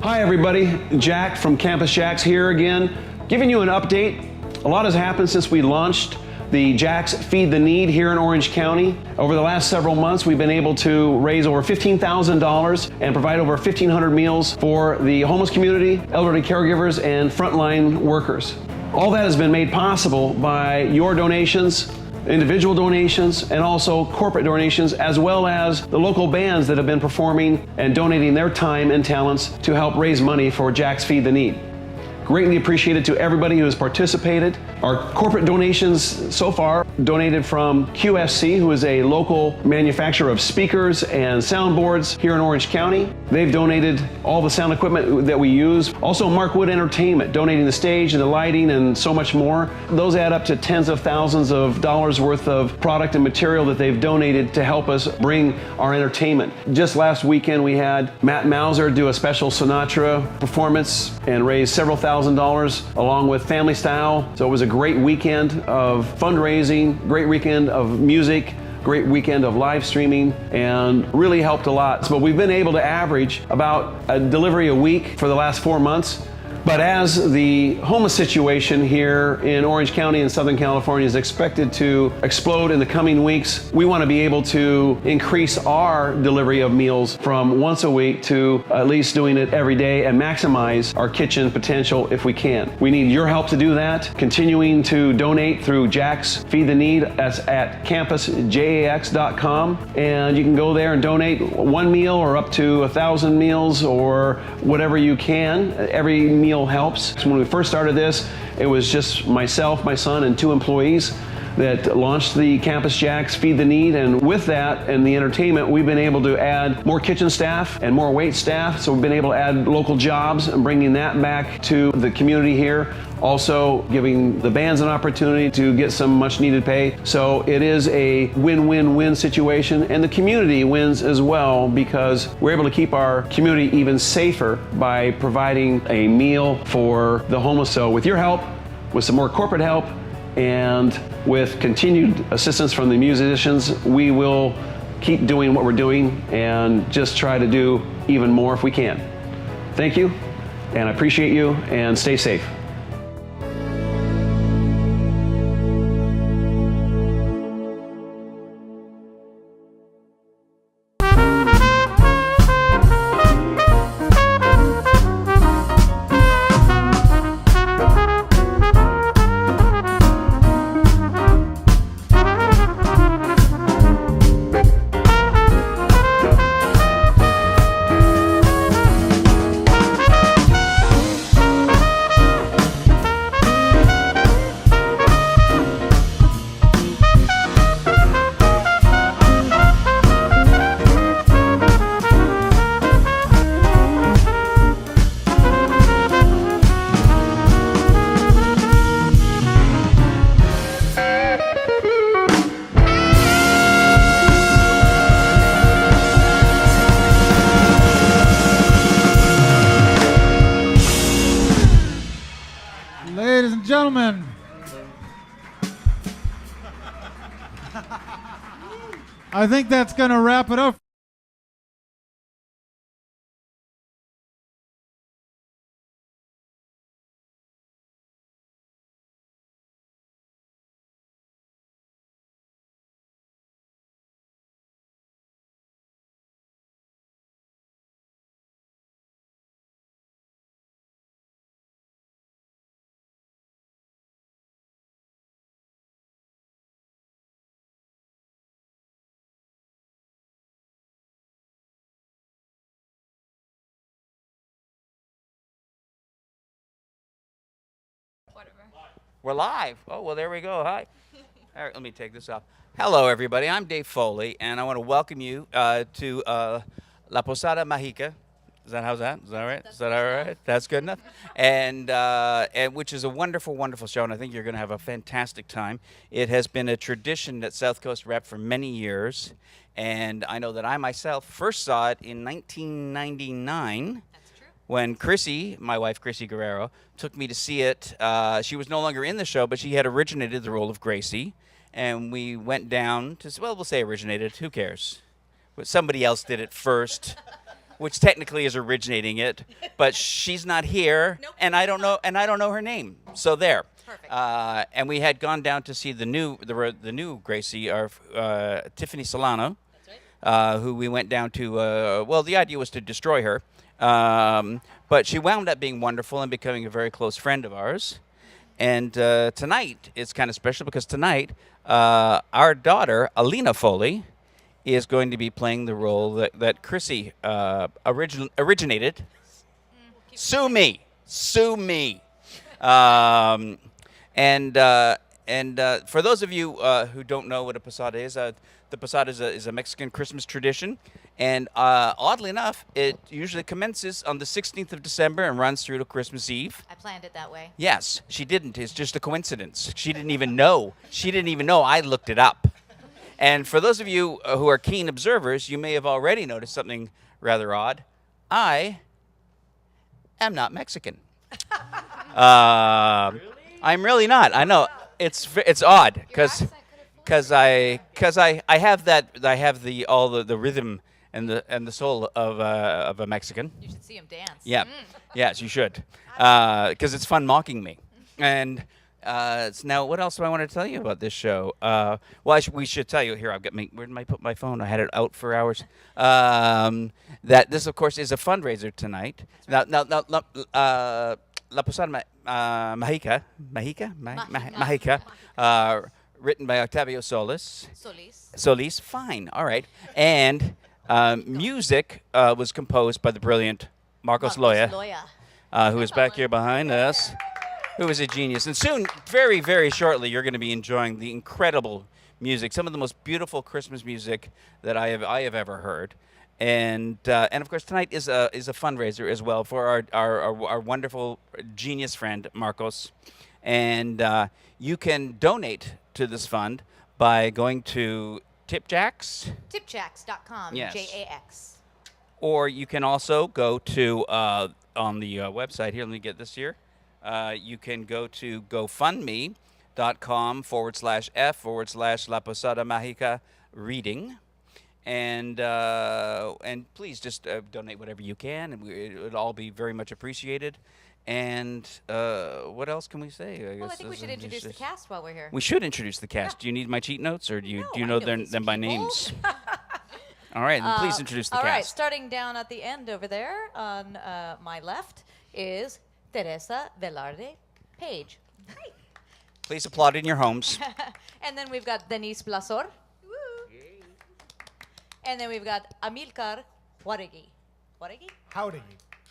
Hi everybody, Jack from Campus Jacks here again, giving you an update. A lot has happened since we launched the Jacks Feed the Need here in Orange County. Over the last several months, we've been able to raise over $15,000 and provide over 1,500 meals for the homeless community, elderly caregivers, and frontline workers. All that has been made possible by your donations, individual donations, and also corporate donations, as well as the local bands that have been performing and donating their time and talents to help raise money for Jacks Feed the Need. Greatly appreciated to everybody who has participated. Our corporate donations so far donated from QSC, who is a local manufacturer of speakers and soundboards here in Orange County. They've donated all the sound equipment that we use. Also Markwood Entertainment, donating the stage and the lighting and so much more. Those add up to tens of thousands of dollars worth of product and material that they've donated to help us bring our entertainment. Just last weekend we had Matt Mauser do a special Sinatra performance and raise several $1,000 along with Family Style. So it was a great weekend of fundraising, great weekend of music, great weekend of live streaming, and really helped a lot. But we've been able to average about a delivery a week for the last 4 months. But as the homeless situation here in Orange County and Southern California is expected to explode in the coming weeks, we want to be able to increase our delivery of meals from once a week to at least doing it every day and maximize our kitchen potential if we can. We need your help to do that. Continuing to donate through Jacks Feed the Need. That's at campusjax.com, and you can go there and donate one meal or up to 1,000 meals or whatever you can. Every meal helps. When we first started this, it was just myself, my son, and 2 employees that launched the Campus Jacks Feed the Need, and with that and the entertainment, we've been able to add more kitchen staff and more wait staff, so we've been able to add local jobs and bringing that back to the community here. Also giving the bands an opportunity to get some much needed pay. So it is a win-win-win situation, and the community wins as well because we're able to keep our community even safer by providing a meal for the homeless. So with your help, with some more corporate help, and with continued assistance from the musicians, we will keep doing what we're doing and just try to do even more if we can. Thank you, and I appreciate you, and stay safe. Ladies and gentlemen, I think that's going to wrap it up. We're live. Oh, well, there we go. Hi. All right, let me take this off. Hello, everybody. I'm Dave Foley, and I want to welcome you to La Posada MAGICA. Is that how's that? Is that right? Is that all right? That's good enough. And which is a wonderful, wonderful show, and I think you're going to have a fantastic time. It has been a tradition at South Coast Rep for many years, and I know that I myself first saw it in 1999. When Chrissy, my wife Chrissy Guerrero, took me to see it. She was no longer in the show, but she had originated the role of Gracie. And we went down to, well, we'll say originated, who cares? But somebody else did it first. which technically is originating it, but she's not here, Nope, and I don't know her name. So there. Perfect. And we had gone down to see the new Gracie, our Tiffany Solano, who we went down to. Well, the idea was to destroy her, but she wound up being wonderful and becoming a very close friend of ours. And tonight is kind of special because tonight our daughter Alina Foley is going to be playing the role that Chrissy originated. Sue me. And for those of you who don't know what a posada is, the posada is a Mexican Christmas tradition. And oddly enough, it usually commences on the 16th of December and runs through to Christmas Eve. I planned it that way. Yes, she didn't. It's just a coincidence. She didn't even know. I looked it up. And for those of you who are keen observers, you may have already noticed something rather odd. I am not Mexican. I'm really not. I know it's odd because I have the rhythm and the soul of a Mexican. You should see him dance. Yeah, yes, you should, because it's fun mocking me. And now, what else do I want to tell you about this show? Well, we should tell you here. Where did I put my phone? I had it out for hours. That this, of course, is a fundraiser tonight. Now, La Posada Majica, written by Octavio Solis. Solis, fine, all right. And music was composed by the brilliant Marcos Loya, who is back here behind us, who is a genius. And soon, very, very shortly, you're going to be enjoying the incredible music, some of the most beautiful Christmas music that I have ever heard. And of course, tonight is a fundraiser as well for our wonderful genius friend Marcos, and you can donate to this fund by going to Tipjacks.com. Yes. JAX. Or you can also go to on the website here. Let me get this here. You can go to GoFundMe.com/F/La Posada Majica reading. And please just donate whatever you can, and it'll all be very much appreciated. And what else can we say? Well, I think we should introduce the cast while we're here. We should introduce the cast. Do you need my cheat notes, or do you know them by names? All right, then please introduce the cast. All right, starting down at the end over there on my left is Teresa Velarde Page. Hi. Please applaud in your homes. And then we've got Denise Blasor. And then we've got Amilcar Juaregui. Juaregui?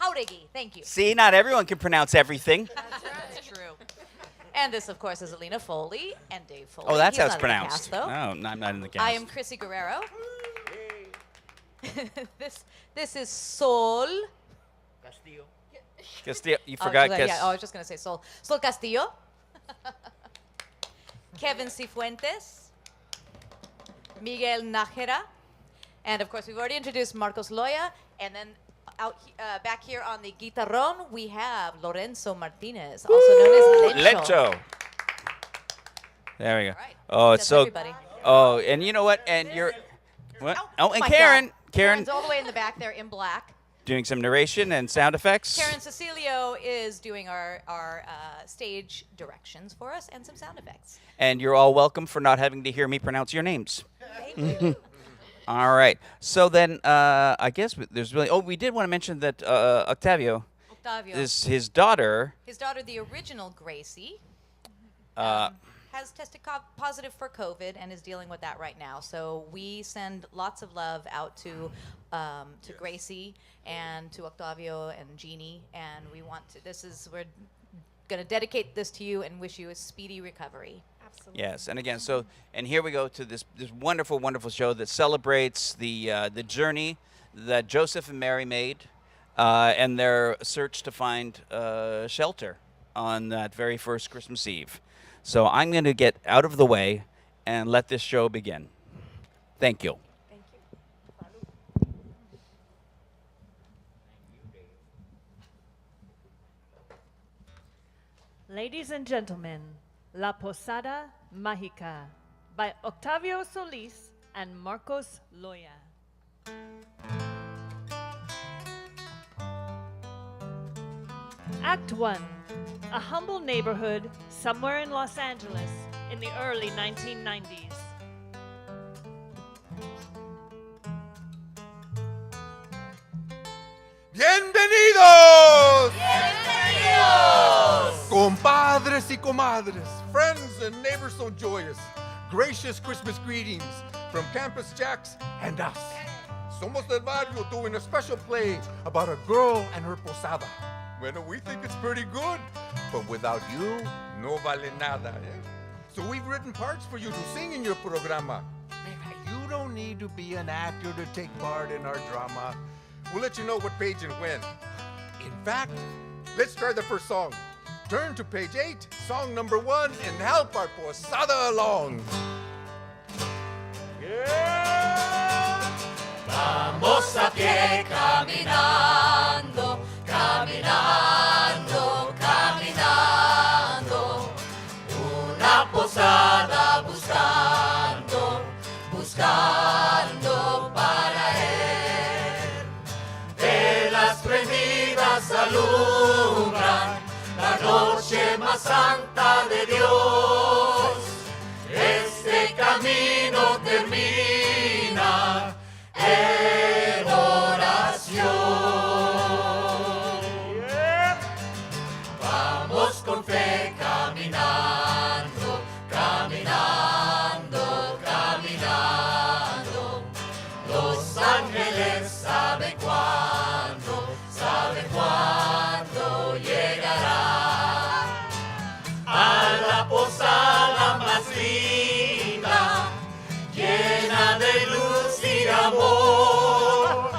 Jauregui, thank you. See, not everyone can pronounce everything. That's true. And this, of course, is Alina Foley and Dave Foley. Oh, that's He's how it's not in the pronounced. cast, though. No, I'm not in the cast. I am Chrissy Guerrero. This is Sol. Castillo, you forgot. I was just going to say Sol. Sol Castillo. Kevin Cifuentes. Miguel Nájera. And, of course, we've already introduced Marcos Loya. And then back here on the guitarrón, we have Lorenzo Martinez, also known as Lecho. There we go. Right. Oh, it's That's so. everybody. Oh, and you know what? And you're. What? Oh, and my Karen. God. Karen Karen's all the way in the back there in black. doing some narration and sound effects. Karen Cecilio is doing our stage directions for us and some sound effects. And you're all welcome for not having to hear me pronounce your names. Thank you. All right. So then, I guess there's really. Oh, we did want to mention that Octavio is his daughter. His daughter, the original Gracie, Uh, has tested positive for COVID and is dealing with that right now. So we send lots of love out to Gracie and to Octavio and Jeannie, and we want to. We're going to dedicate this to you and wish you a speedy recovery. Absolutely. yes, and again, and here we go to this wonderful, wonderful show that celebrates the journey that Joseph and Mary made, and their search to find shelter on that very first Christmas Eve. So I'm going to get out of the way and let this show begin. Thank you. Thank you. Ladies and gentlemen, La Posada Mágica by Octavio Solis and Marcos Loya. Act 1. A humble neighborhood somewhere in Los Angeles in the early 1990s. ¡Bienvenidos! ¡Bienvenidos! Compadres y comadres, friends and neighbors so joyous, gracious Christmas greetings from Campus Jacks and us. Somos del barrio doing a special play about a girl and her posada. Well, we think it's pretty good, but without you, no vale nada. Eh? So we've written parts for you to sing in your programa. You don't need to be an actor to take part in our drama. We'll let you know what page and when. In fact, let's try the first song. Turn to page 8, song number 1, and help our posada along. Vamos a pie caminando, caminando, caminando. Una posada buscando, buscando para él. Velas prendidas alumbran la noche más santa de Dios. Este camino termina en oración. Vamos con fe caminando, caminando, caminando. Los ángeles saben cuándo llegará a la posada más linda, llena de luz y amor.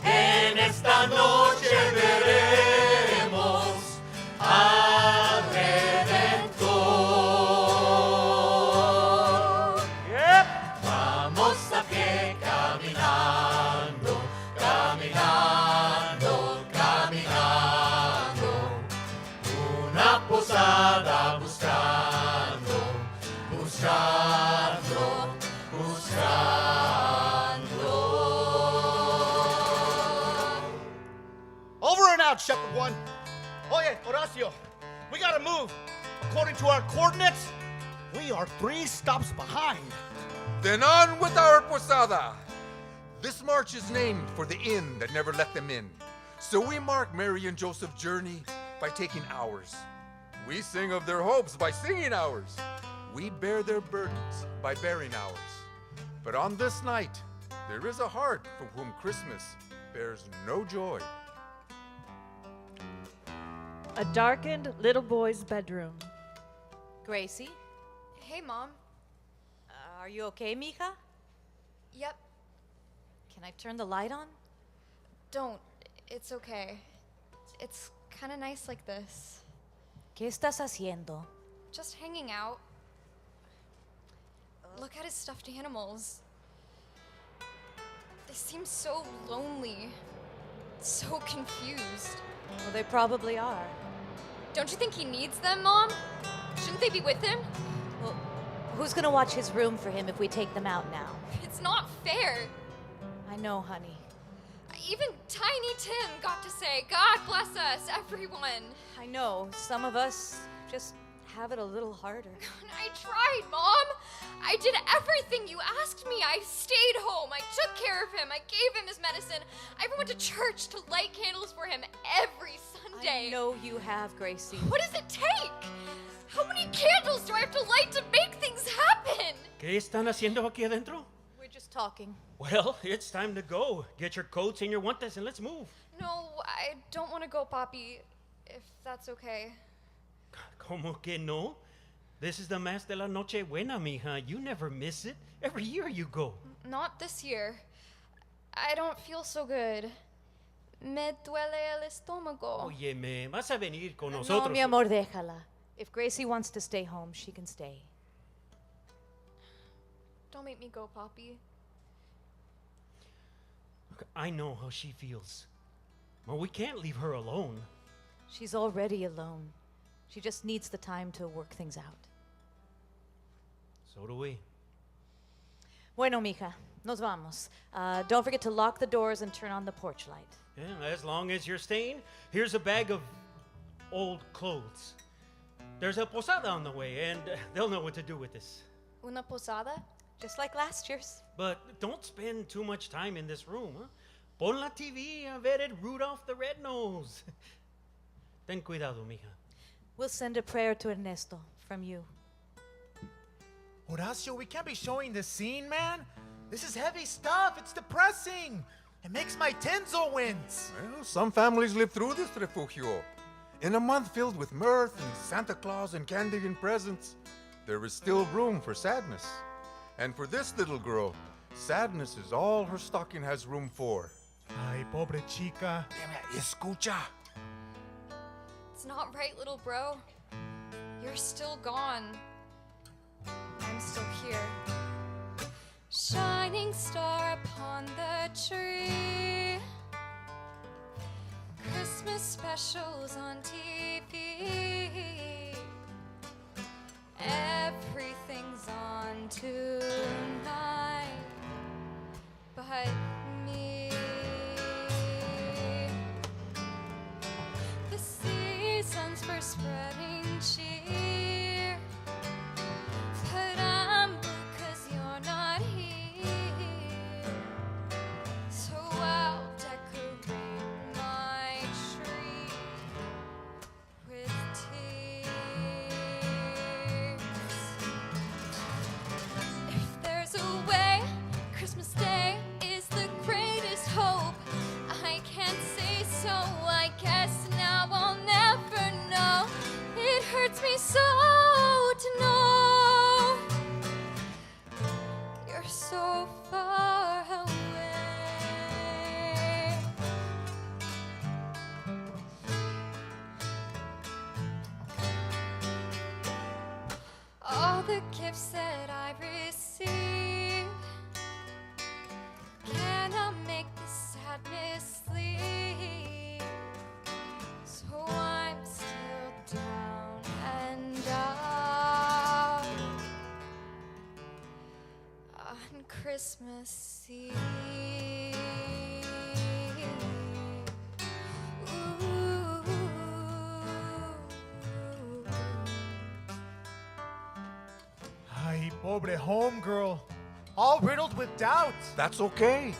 En esta noche veremos al Redentor. Vamos a pie caminando, caminando, caminando. Una posada buscando, buscando, buscando. Over and out, Shepherd One. Oye, Horacio, we gotta move. According to our coordinates, we are 3 stops behind. Then on with our posada. This march is named for the inn that never let them in. So we mark Mary and Joseph's journey by taking ours. We sing of their hopes by singing ours. We bear their burdens by bearing ours. But on this night, there is a heart for whom Christmas bears no joy. A darkened little boy's bedroom. Gracie, Hey, Mom. are you okay, mija? Yep, Can I turn the light on? don't. It's okay. It's kind of nice like this. ¿Qué estás haciendo? Just hanging out. Look at his stuffed animals. They seem so lonely. So confused. Well, they probably are. Don't you think he needs them, Mom? Shouldn't they be with him? Well, who's gonna watch his room for him if we take them out now? It's not fair. I know, honey. Even Tiny Tim got to say, God bless us, everyone. I know. Some of us just have it a little harder. I tried, Mom. I did everything you asked me. I stayed home. I took care of him. I gave him his medicine. I even went to church to light candles for him every Sunday. I know you have, Gracie. What does it take? How many candles do I have to light to make things happen? ¿Qué están haciendo aquí adentro? We're just talking. Well, it's time to go. Get your coats and your guantes and let's move. No, I don't want to go, Papi, if that's okay. ¿Cómo que no? This is the Mass de la Nochebuena, mija. You never miss it. Every year you go. Not this year. I don't feel so good. Me duele el estómago. Óyeme, vas a venir con No, nosotros. mi amor, déjala. If Gracie wants to stay home, she can stay. Don't make me go, Papi. I know how she feels. Well, we can't leave her alone. She's already alone. She just needs the time to work things out. So do we. Bueno, mija, nos vamos. Don't forget to lock the doors and turn on the porch light. Yeah, as long as you're staying, here's a bag of old clothes. There's a posada on the way, and they'll know what to do with this. Una posada? Just like last year's. But don't spend too much time in this room, huh? Pon la TV a ver el Rudolph the Red-Nosed. Ten cuidado, mija. We'll send a prayer to Ernesto from you. Horacio, we can't be showing this scene, man. This is heavy stuff. It's depressing. It makes my Tenzo wince. Well, some families live through this, Refugio. In a month filled with mirth and Santa Claus and candy and presents, there is still room for sadness. And for this little girl, sadness is all her stocking has room for. Ay, pobre chica. Escucha. It's not right, little bro. You're still gone. I'm still here. Shining star upon the tree. Christmas specials on TV. Everything's on tonight but me. The seasons for spreading cheer, but I'm blue 'cause you're not here. So I'll decorate my tree with tears. If there's a way, Christmas Day is the greatest hope. I can't say so, I guess now I'll never know. It hurts me so to know you're so far away. All the gifts that I receive cannot make the sadness leave. So I'm still down and out on Christmas Eve. Ay, pobre homegirl. All riddled with doubt. That's okay.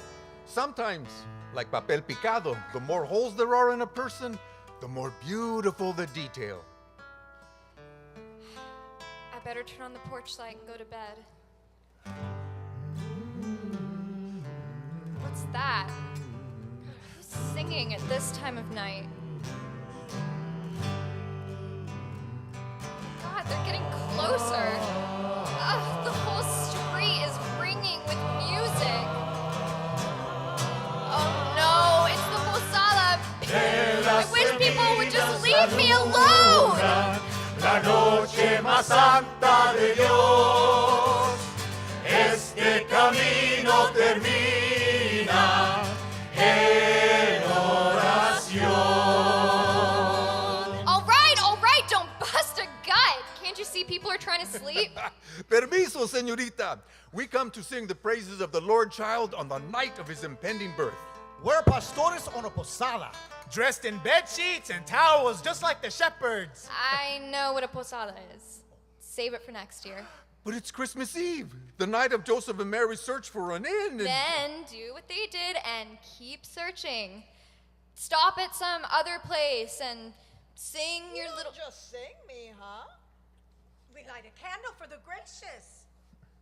Sometimes, like papel picado, the more holes there are in a person, the more beautiful the detail. I better turn on the porch light and go to bed. What's that? Who's singing at this time of night? God, they're getting closer. Ugh, the whole street is ringing with music. Oh no, it's the posada. I wish people would just leave me alone. La noche más santa de Dios, este camino termina en oración. All right, don't bust a gut. Can't you see people are trying to sleep? Permiso, señorita. We come to sing the praises of the Lord Child on the night of his impending birth. We're pastores on a posada, dressed in bed sheets and towels just like the shepherds. I know what a posada is. Save it for next year. But it's Christmas Eve, the night of Joseph and Mary's search for an inn. And Then do what they did and keep searching. Stop at some other place and sing your little... Just sing me, huh? We light a candle for the gracious.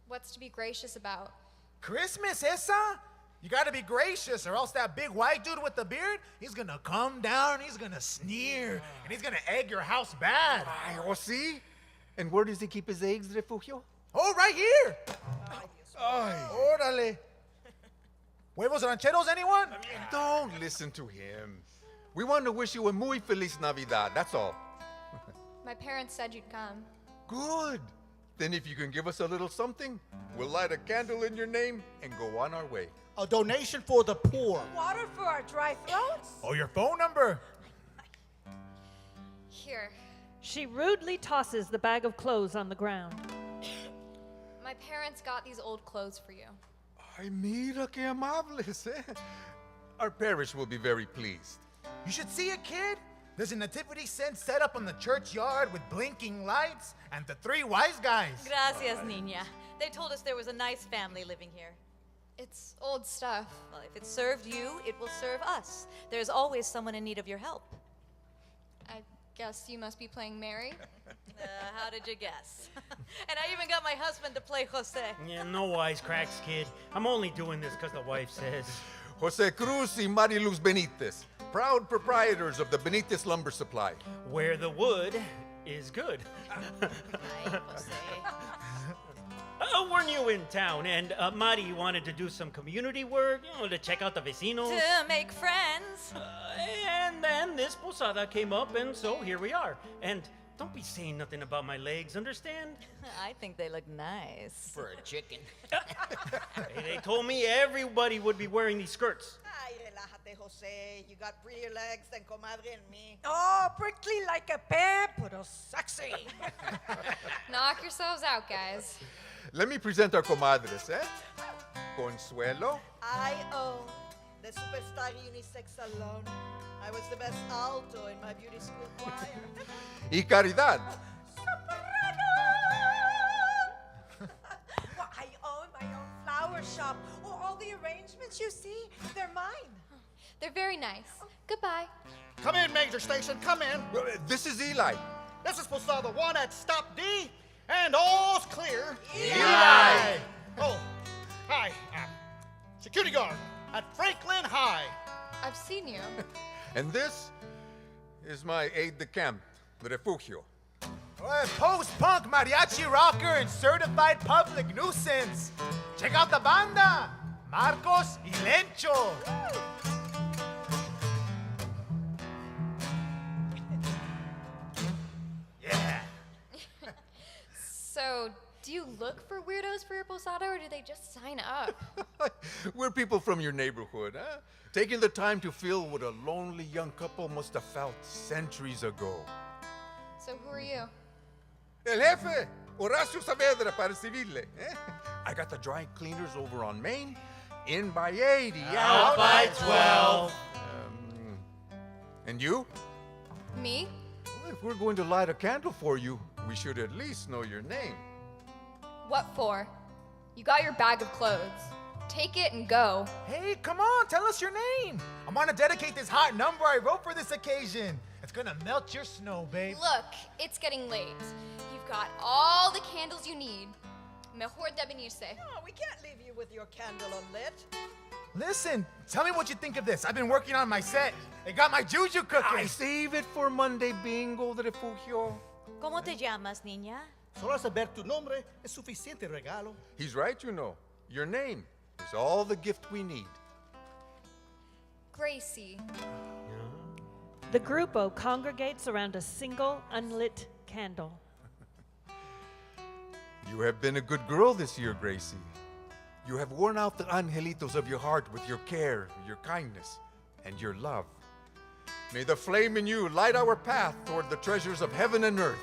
What's to be gracious about? Christmas, esa? You gotta be gracious, or else that big white dude with the beard, he's gonna come down, he's gonna sneer, and he's gonna egg your house bad. Ay, oh, see? And where does he keep his eggs, Refugio? Oh, right here! Ay. Órale. Huevos rancheros, anyone? Don't listen to him. We want to wish you a muy feliz Navidad, that's all. My parents said you'd come. Good. Then if you can give us a little something, we'll light a candle in your name and go on our way. A donation for the poor. Water for our dry throats? Oh, your phone number? Here. She rudely tosses the bag of clothes on the ground. My parents got these old clothes for you. Ay, mira que amables, eh? Our parish will be very pleased. You should see it, kid. There's a nativity scene set up on the churchyard with blinking lights and the three wise guys. Gracias, niña. They told us there was a nice family living here. It's old stuff. Well, if it served you, it will serve us. There's always someone in need of your help. I guess you must be playing Mary. How did you guess? And I even got my husband to play Jose. Yeah, no wisecracks, kid. I'm only doing this because the wife says. Jose Cruz y Mariluz Benitez, proud proprietors of the Benitez Lumber Supply. Where the wood is good. Ay, Jose. We're new in town, and Mari wanted to do some community work, to check out the vecinos. To make friends. And then this posada came up, and so here we are. And don't be saying nothing about my legs, understand? I think they look nice. For a chicken. Hey, they told me everybody would be wearing these skirts. Ay, relájate, Jose. You got prettier legs than comadre and me. Oh, prickly like a pear, pero sexy. Knock yourselves out, guys. Let me present our comadres, eh? Consuelo. I own the Superstar Unisex Salon. I was the best alto in my beauty school choir. Y Caridad. Well, I own my own flower shop. Oh, all the arrangements you see, they're mine. They're very nice. Goodbye. Come in, Major Station, come in. This is Eli. This is Posada 1 at Stop D, and all's clear. Eli! Oh, hi. Security guard at Franklin High. I've seen you. And this is my aide-de-camp, the Refugio. Post-punk mariachi rocker and certified public nuisance. Check out the banda, Marcos y Lencho. Yeah. So, do you look for weirdos for your posada, or do they just sign up? We're people from your neighborhood, huh? Taking the time to feel what a lonely young couple must have felt centuries ago. So, who are you? El jefe, Horacio Saavedra para servirle. Eh? I got the dry cleaners over on Main, in by 80, Out by 12. And you? Me? Well, if we're going to light a candle for you, we should at least know your name. What for? You got your bag of clothes. Take it and go. Hey, come on, tell us your name. I want to dedicate this hot number I wrote for this occasion. It's gonna melt your snow, babe. Look, it's getting late. You've got all the candles you need. Mejor de venirse. Oh, we can't leave you with your candle unlit. Listen, tell me what you think of this. I've been working on my set. It got my juju cooking. I save it for Monday bingo, the Refugio. ¿Cómo te llamas, niña? Solo saber tu nombre es suficiente regalo. He's right, you know. Your name is all the gift we need. Gracie. The grupo congregates around a single unlit candle. You have been a good girl this year, Gracie. You have worn out the angelitos of your heart with your care, your kindness, and your love. May the flame in you light our path toward the treasures of heaven and earth.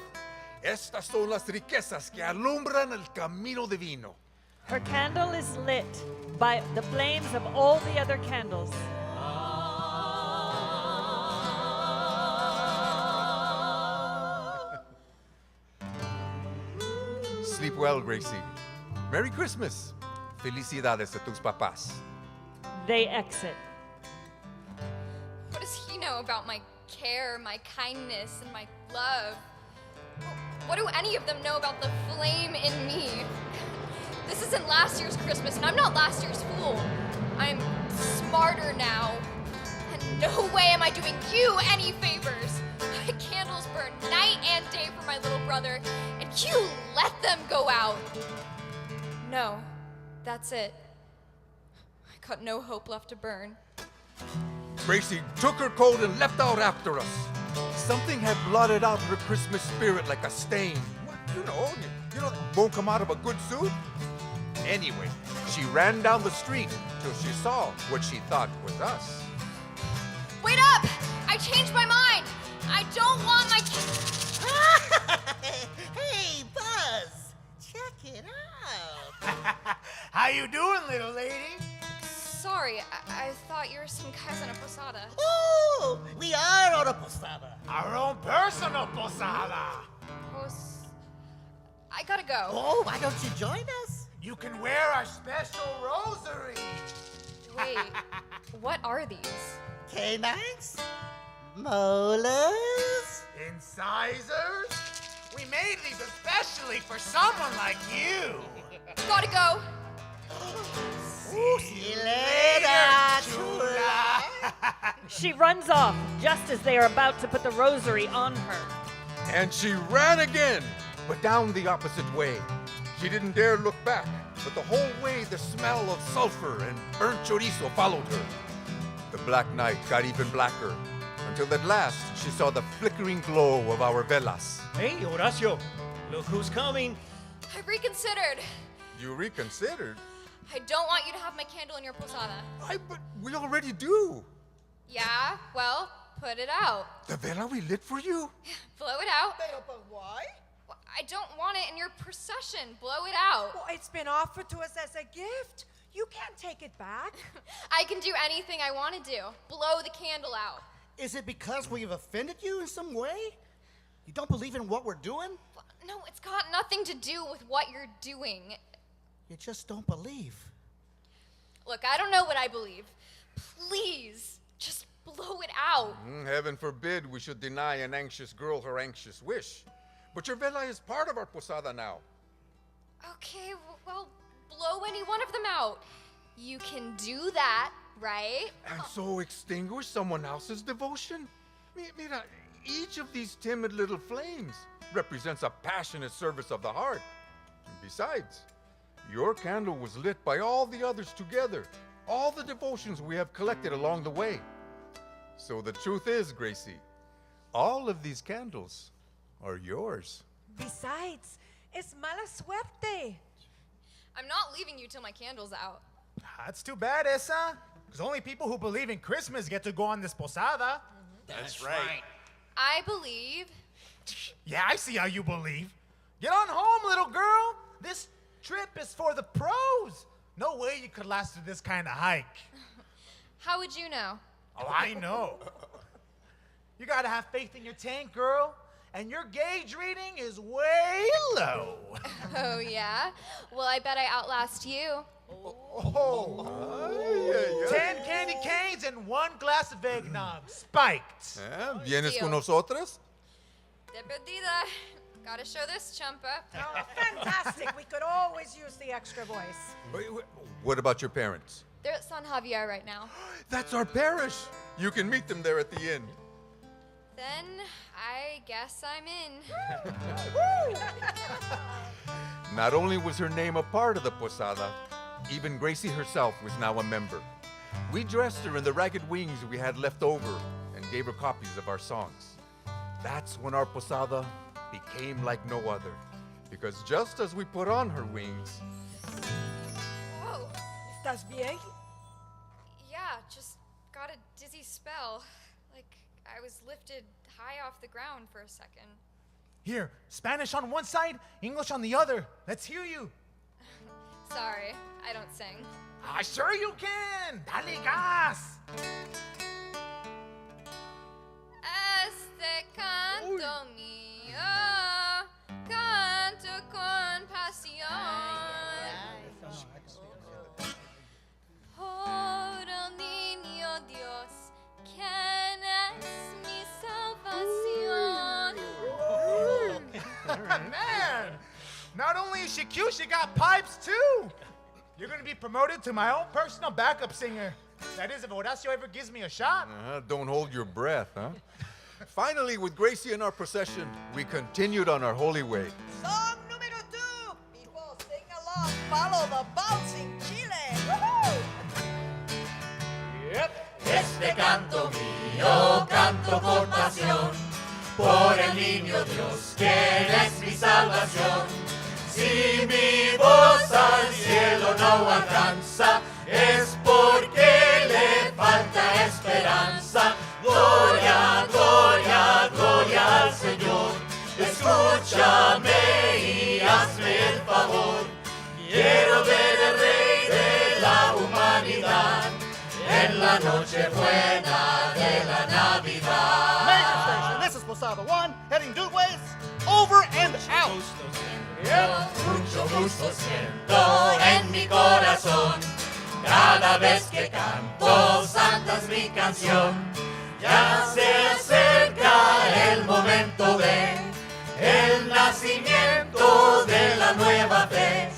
Estas son las riquezas que alumbran el camino divino. Her candle is lit by the flames of all the other candles. Sleep well, Gracie. Merry Christmas. Felicidades a tus papás. They exit. What does he know about my care, my kindness, and my love? What do any of them know about the flame in me? This isn't last year's Christmas, and I'm not last year's fool. I'm smarter now. And no way am I doing you any favors. My candles burn night and day for my little brother, and you let them go out. No, that's it. I got no hope left to burn. Gracie took her coat and left out after us. Something had blotted out her Christmas spirit like a stain. You know, won't come out of a good suit. Anyway, she ran down the street till she saw what she thought was us. Wait up! I changed my mind! I don't want my Hey, Buzz, check it out. How you doing, little lady? Sorry, I thought you were some guys on a posada. Oh, we are on a posada. Our own personal posada. I gotta go. Oh, why don't you join us? You can wear our special rosary. Wait, what are these? Canines? Molars? Incisors? We made these especially for someone like you. Gotta go. See you later, chula. She runs off just as they are about to put the rosary on her. And she ran again, but down the opposite way. She didn't dare look back, but the whole way the smell of sulfur and burnt chorizo followed her. The black night got even blacker, until at last she saw the flickering glow of our velas. Hey, Horacio, look who's coming. I reconsidered. You reconsidered? I don't want you to have my candle in your posada. But we already do. Yeah, well, put it out. The vela we lit for you? Blow it out. But why? Well, I don't want it in your procession. Blow it out. Well, it's been offered to us as a gift. You can't take it back. I can do anything I want to do. Blow the candle out. Is it because we've offended you in some way? You don't believe in what we're doing? No, it's got nothing to do with what you're doing. You just don't believe. Look, I don't know what I believe. Please, just blow it out. Heaven forbid we should deny an anxious girl her anxious wish. But your vela is part of our posada now. Okay, well, blow any one of them out. You can do that, right? And so extinguish someone else's devotion? Mira, each of these timid little flames represents a passionate service of the heart. And besides, your candle was lit by all the others together, all the devotions we have collected along the way. So the truth is, Gracie, all of these candles are yours. Besides, it's mala suerte. I'm not leaving you till my candle's out. That's too bad, Esa. Because only people who believe in Christmas get to go on this posada. That's right. I believe. Yeah, I see how you believe. Get on home, little girl. This trip is for the pros. No way you could last through this kind of hike. How would you know? Oh, I know. You gotta have faith in your tank, girl. And your gauge reading is way low. Oh, yeah? Well, I bet I outlast you. Oh. 10 candy canes and 1 glass of eggnog. Spiked. ¿Vienes Deal. con nosotras? De perdida. Gotta show this chumpa. Oh, fantastic. We could always use the extra voice. What about your parents? They're at San Javier right now. That's our parish. You can meet them there at the inn. Then I guess I'm in. Not only was her name a part of the posada, even Gracie herself was now a member. We dressed her in the ragged wings we had left over and gave her copies of our songs. That's when our posada became like no other, because just as we put on her wings... Whoa. ¿Estás bien? Yeah, just got a dizzy spell. Like I was lifted high off the ground for a second. Here, Spanish on one side, English on the other. Let's hear you. Sorry, I don't sing. Sure you can. Dale gas. Este canto mío, canto con pasión. Por el niño Dios, quien es mi salvación. Man, not only is she cute, she got pipes too. You're gonna be promoted to my own personal backup singer. That is, if Horacio ever gives me a shot. Don't hold your breath, huh? Finally, with Gracie in our procession, we continued on our holy way. Song número 2. People sing along. Follow the bouncing Chile. Woohoo! Este canto mío canto con pasión por el niño Dios, quien es mi salvación. Si mi voz al cielo no alcanza, es porque le falta esperanza. Gloria, gloria, gloria al Señor. Escúchame y hazme el favor. Quiero ver el Rey de la humanidad en la noche buena de la Navidad. Posada 1, heading due ways, over and out. Mucho gusto siento en mi corazón cada vez que canto Santa es mi canción. Ya se acerca el momento de el nacimiento de la nueva fe.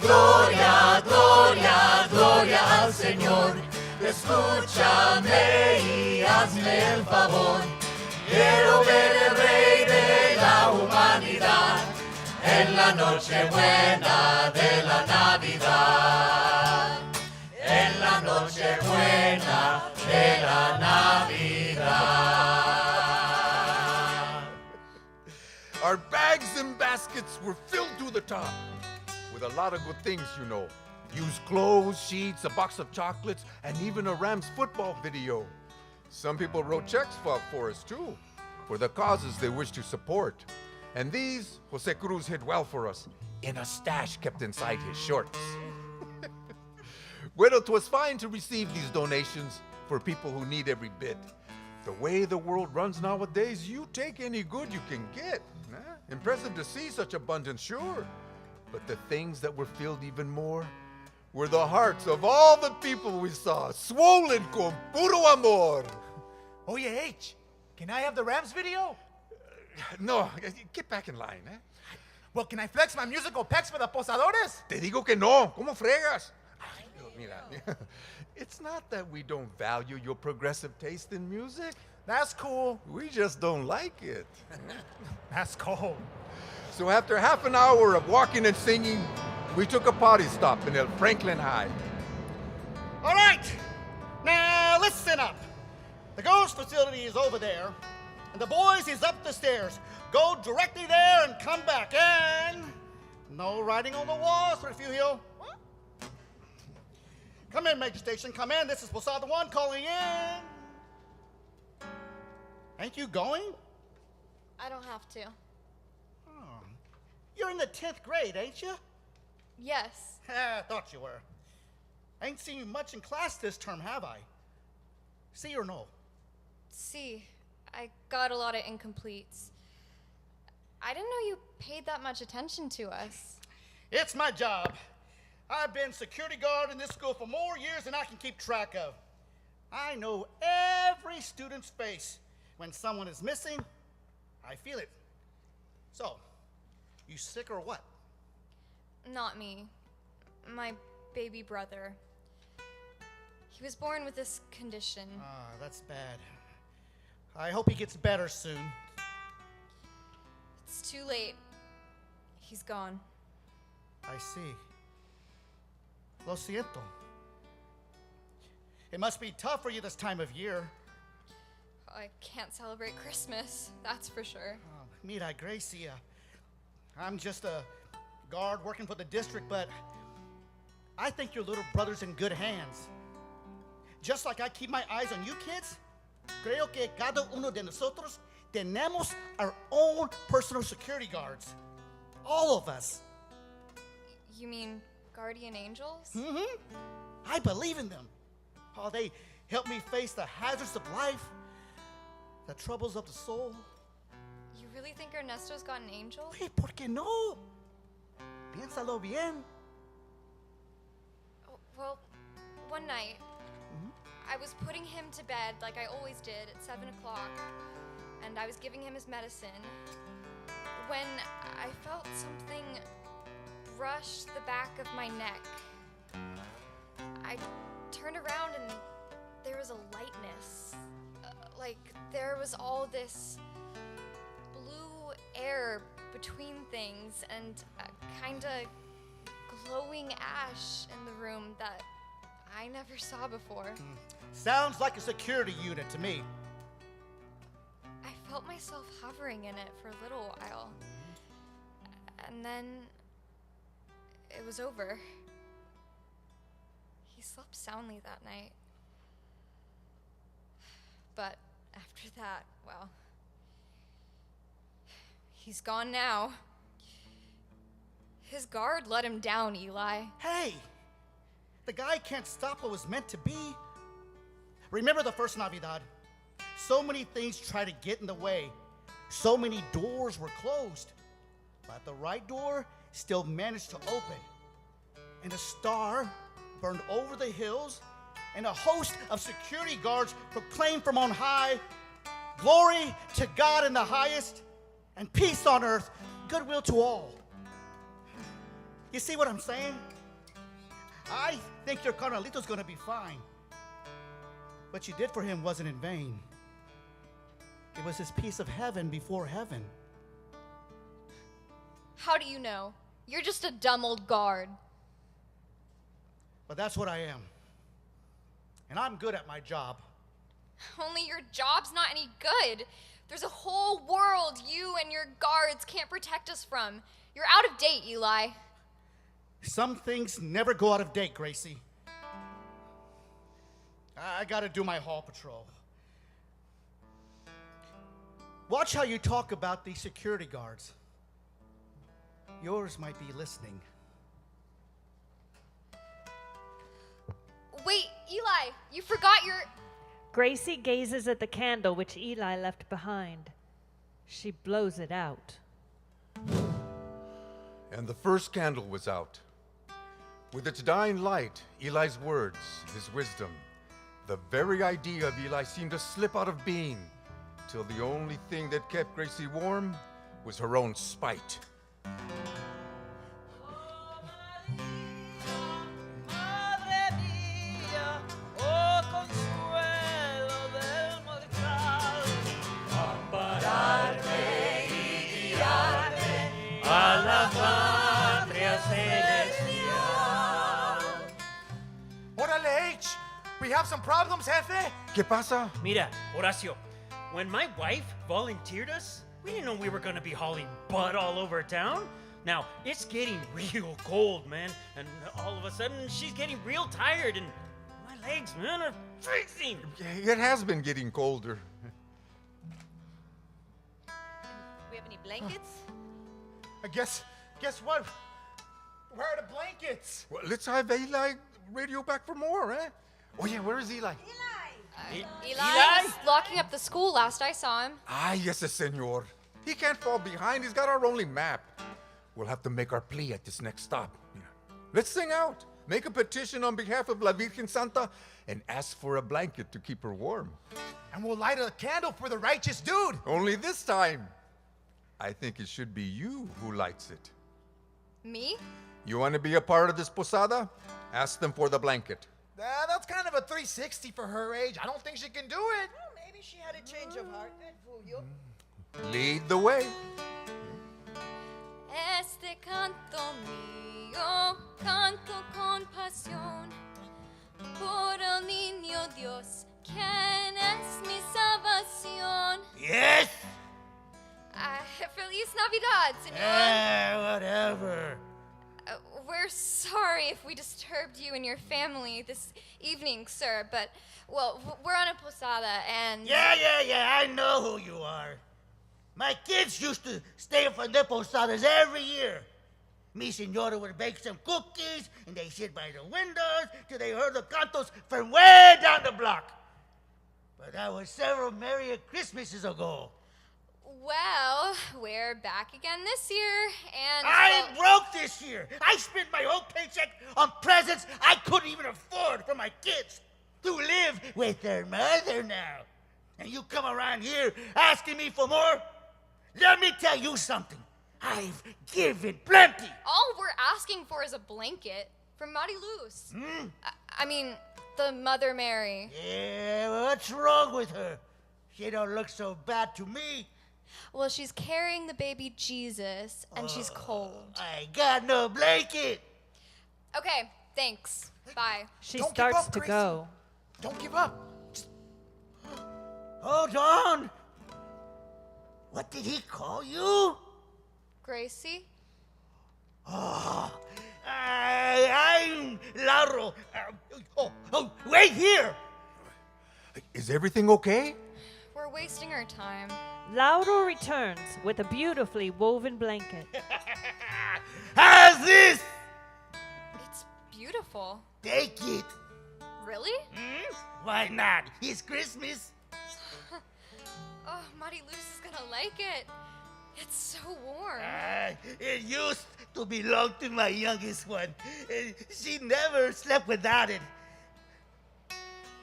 Gloria, gloria, gloria al Señor. Escúchame y hazme el favor. Quiero ver el Rey de la humanidad en la noche buena de la Navidad. En la noche buena de la Navidad. Our bags and baskets were filled to the top with a lot of good things, you know. Used clothes, sheets, a box of chocolates, and even a Rams football video. Some people wrote checks for us too, for the causes they wish to support. And these, Jose Cruz hid well for us, in a stash kept inside his shorts. Well, 'twas fine to receive these donations for people who need every bit. The way the world runs nowadays, you take any good you can get. Huh? Impressive to see such abundance, sure. But the things that were filled even more were the hearts of all the people we saw, swollen con puro amor. Oye, H, can I have the Rams video? No, get back in line, eh? Well, can I flex my musical pecs for the posadores? Te digo que no. ¿Cómo fregas? Ay, mira, it's not that we don't value your progressive taste in music. That's cool. We just don't like it. That's cool. So after half an hour of walking and singing, we took a potty stop in El Franklin High. All right, now listen up. The ghost facility is over there, and the boys is up the stairs. Go directly there and come back, and no writing on the walls, Refugio. Come in, Major Station, come in. This is Posada 1 calling in. Ain't you going? I don't have to. Oh. You're in the 10th grade, ain't you? Yes. Thought you were. Ain't seen you much in class this term, have I? See or no? See, I got a lot of incompletes. I didn't know you paid that much attention to us. It's my job. I've been security guard in this school for more years than I can keep track of. I know every student's face. When someone is missing, I feel it. So, you sick or what? Not me. My baby brother. He was born with this condition. Ah, that's bad. I hope he gets better soon. It's too late. He's gone. I see. Lo siento. It must be tough for you this time of year. I can't celebrate Christmas, that's for sure. Mira, Gracia. I'm just a guard working for the district, but I think your little brother's in good hands. Just like I keep my eyes on you kids, creo que cada uno de nosotros tenemos our own personal security guards. All of us. You mean guardian angels? Mm-hmm. I believe in them. Oh, they help me face the hazards of life, the troubles of the soul. You really think Ernesto's got an angel? Hey, ¿por qué no? Piénsalo bien. Oh, well, one night, I was putting him to bed like I always did at 7 o'clock, and I was giving him his medicine, when I felt something brush the back of my neck. I turned around and there was a lightness. Like there was all this blue air between things and a kind of glowing ash in the room that I never saw before. Sounds like a security unit to me. I felt myself hovering in it for a little while. And then it was over. He slept soundly that night. But after that, well, he's gone now. His guard let him down, Eli. Hey, the guy can't stop what was meant to be. Remember the first Navidad? So many things try to get in the way. So many doors were closed, but the right door still managed to open. And a star burned over the hills, and a host of security guards proclaimed from on high, "Glory to God in the highest, and peace on earth, goodwill to all." You see what I'm saying? I think your Carnalito's gonna be fine. What you did for him wasn't in vain. It was his piece of heaven before heaven. How do you know? You're just a dumb old guard. But that's what I am. And I'm good at my job. Only your job's not any good. There's a whole world you and your guards can't protect us from. You're out of date, Eli. Some things never go out of date, Gracie. I gotta do my hall patrol. Watch how you talk about these security guards. Yours might be listening. Wait, Eli, you forgot your... Gracie gazes at the candle which Eli left behind. She blows it out. And the first candle was out. With its dying light, Eli's words, his wisdom, the very idea of Eli seemed to slip out of being, till the only thing that kept Gracie warm was her own spite. Órale, H. We have some problems, jefe. ¿Qué pasa? Mira, Horacio, when my wife volunteered us, we didn't know we were gonna be hauling butt all over town. Now, it's getting real cold, man, and all of a sudden, she's getting real tired, and my legs, man, are freezing. It has been getting colder. Do we have any blankets? Guess what? Where are the blankets? Well, let's have Eli radio back for more, eh? Oh yeah, where is Eli? Eli was locking up the school last I saw him. Ah, yes, senor. He can't fall behind. He's got our only map. We'll have to make our plea at this next stop. Yeah. Let's sing out. Make a petition on behalf of La Virgen Santa and ask for a blanket to keep her warm. And we'll light a candle for the righteous dude. Only this time, I think it should be you who lights it. Me? You want to be a part of this posada? Ask them for the blanket. That's kind of a 360 for her age. I don't think she can do it. Well, maybe she had a change of heart. Good fool you. Lead the way. Este canto mío, canto con pasión por el niño Dios, quien es mi salvación. Yes! Feliz Navidad, señor. Whatever. We're sorry if we disturbed you and your family this evening, sir, but, well, we're on a posada and... Yeah, I know who you are. My kids used to stay for the posadas every year. Mi señora would bake some cookies, and they sit by the windows till they heard the cantos from way down the block. But that was several Merry Christmases ago. Well, we're back again this year, and... I ain't broke this year. I spent my whole paycheck on presents I couldn't even afford for my kids to live with their mother now. And you come around here asking me for more? Let me tell you something. I've given plenty. All we're asking for is a blanket from Mari Luz. I mean, the Mother Mary. Yeah, what's wrong with her? She don't look so bad to me. Well, she's carrying the baby Jesus, and she's cold. I got no blanket. Okay, thanks. Bye. She Don't give starts up, to Gracie. go. Don't give up. Hold on. What did he call you? Gracie? Oh, I'm Lauro. Wait here. Is everything okay? We're wasting our time. Lauro returns with a beautifully woven blanket. How's this? It's beautiful. Take it. Really? Why not? It's Christmas. Oh, Oh, Mariluz is gonna like it. It's so warm. It used to belong to my youngest one. She never slept without it.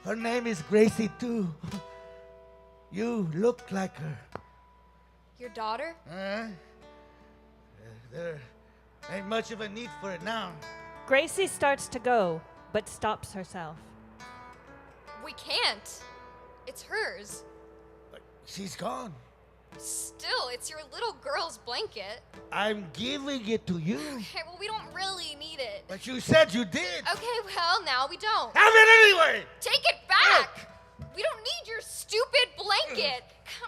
Her name is Gracie, too. You look like her. Your daughter? There ain't much of a need for it now. Gracie starts to go, but stops herself. We can't. It's hers. She's gone. Still, it's your little girl's blanket. I'm giving it to you. Okay, well, we don't really need it. But you said you did. Okay, well, now we don't. Have it anyway! Take it back! We don't need your stupid blanket.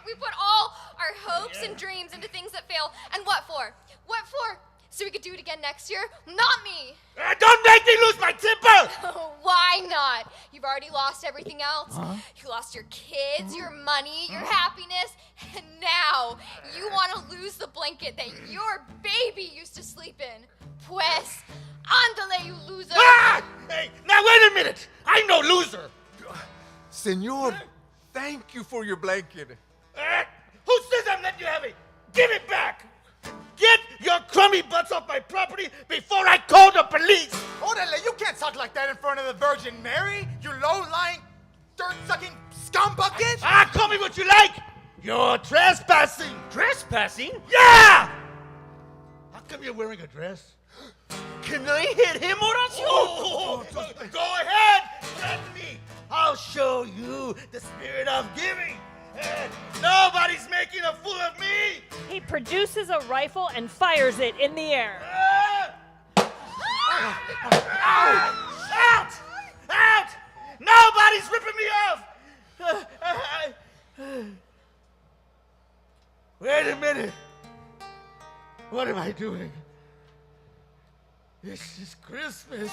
We put all our hopes and dreams into things that fail. And what for? What for? So we could do it again next year? Not me! Don't make me lose my temper! Why not? You've already lost everything else. You lost your kids, your money, your happiness, and now you want to lose the blanket that your baby used to sleep in. Pues, ándale, you loser! Hey, now wait a minute! I'm no loser! Senor, thank you for your blanket. Who says I'm letting you have it? Give it back! Get your crummy butts off my property before I call the police! Orale, you can't talk like that in front of the Virgin Mary, you low-lying, dirt-sucking scumbucket! Call me what you like! You're trespassing! Trespassing? Yeah! How come you're wearing a dress? Can I hit him, Horacio? Go ahead! Threaten me! I'll show you the spirit of giving! Nobody's making a fool of me! He produces a rifle and fires it in the air. Out! Out! Nobody's ripping me off! Wait a minute. What am I doing? This is Christmas.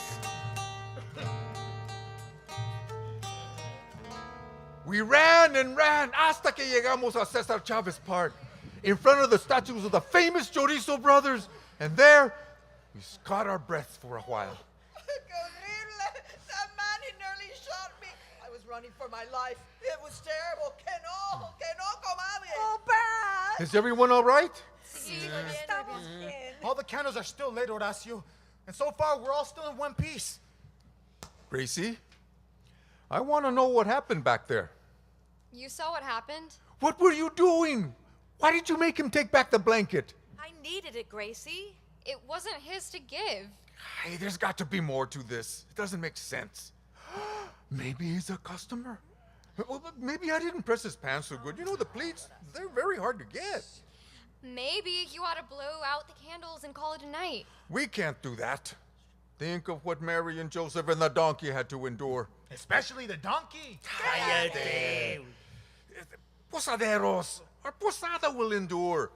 We ran and ran hasta que llegamos a Cesar Chavez Park, in front of the statues of the famous Chorizo brothers, and there we caught our breaths for a while. Horrible. That man, he nearly shot me. I was running for my life. It was terrible. Que no, comadre. Oh, bad. Is everyone all right? All the candles are still lit, Horacio. And so far, we're all still in one piece. Gracie, I want to know what happened back there. You saw what happened? What were you doing? Why did you make him take back the blanket? I needed it, Gracie. It wasn't his to give. Hey, there's got to be more to this. It doesn't make sense. Maybe he's a customer. Well, maybe I didn't press his pants so good. You know, the pleats, they're very hard to get. Maybe you ought to blow out the candles and call it a night. We can't do that. Think of what Mary and Joseph and the donkey had to endure. Especially the donkey. Cállate. Posaderos, our posada will endure.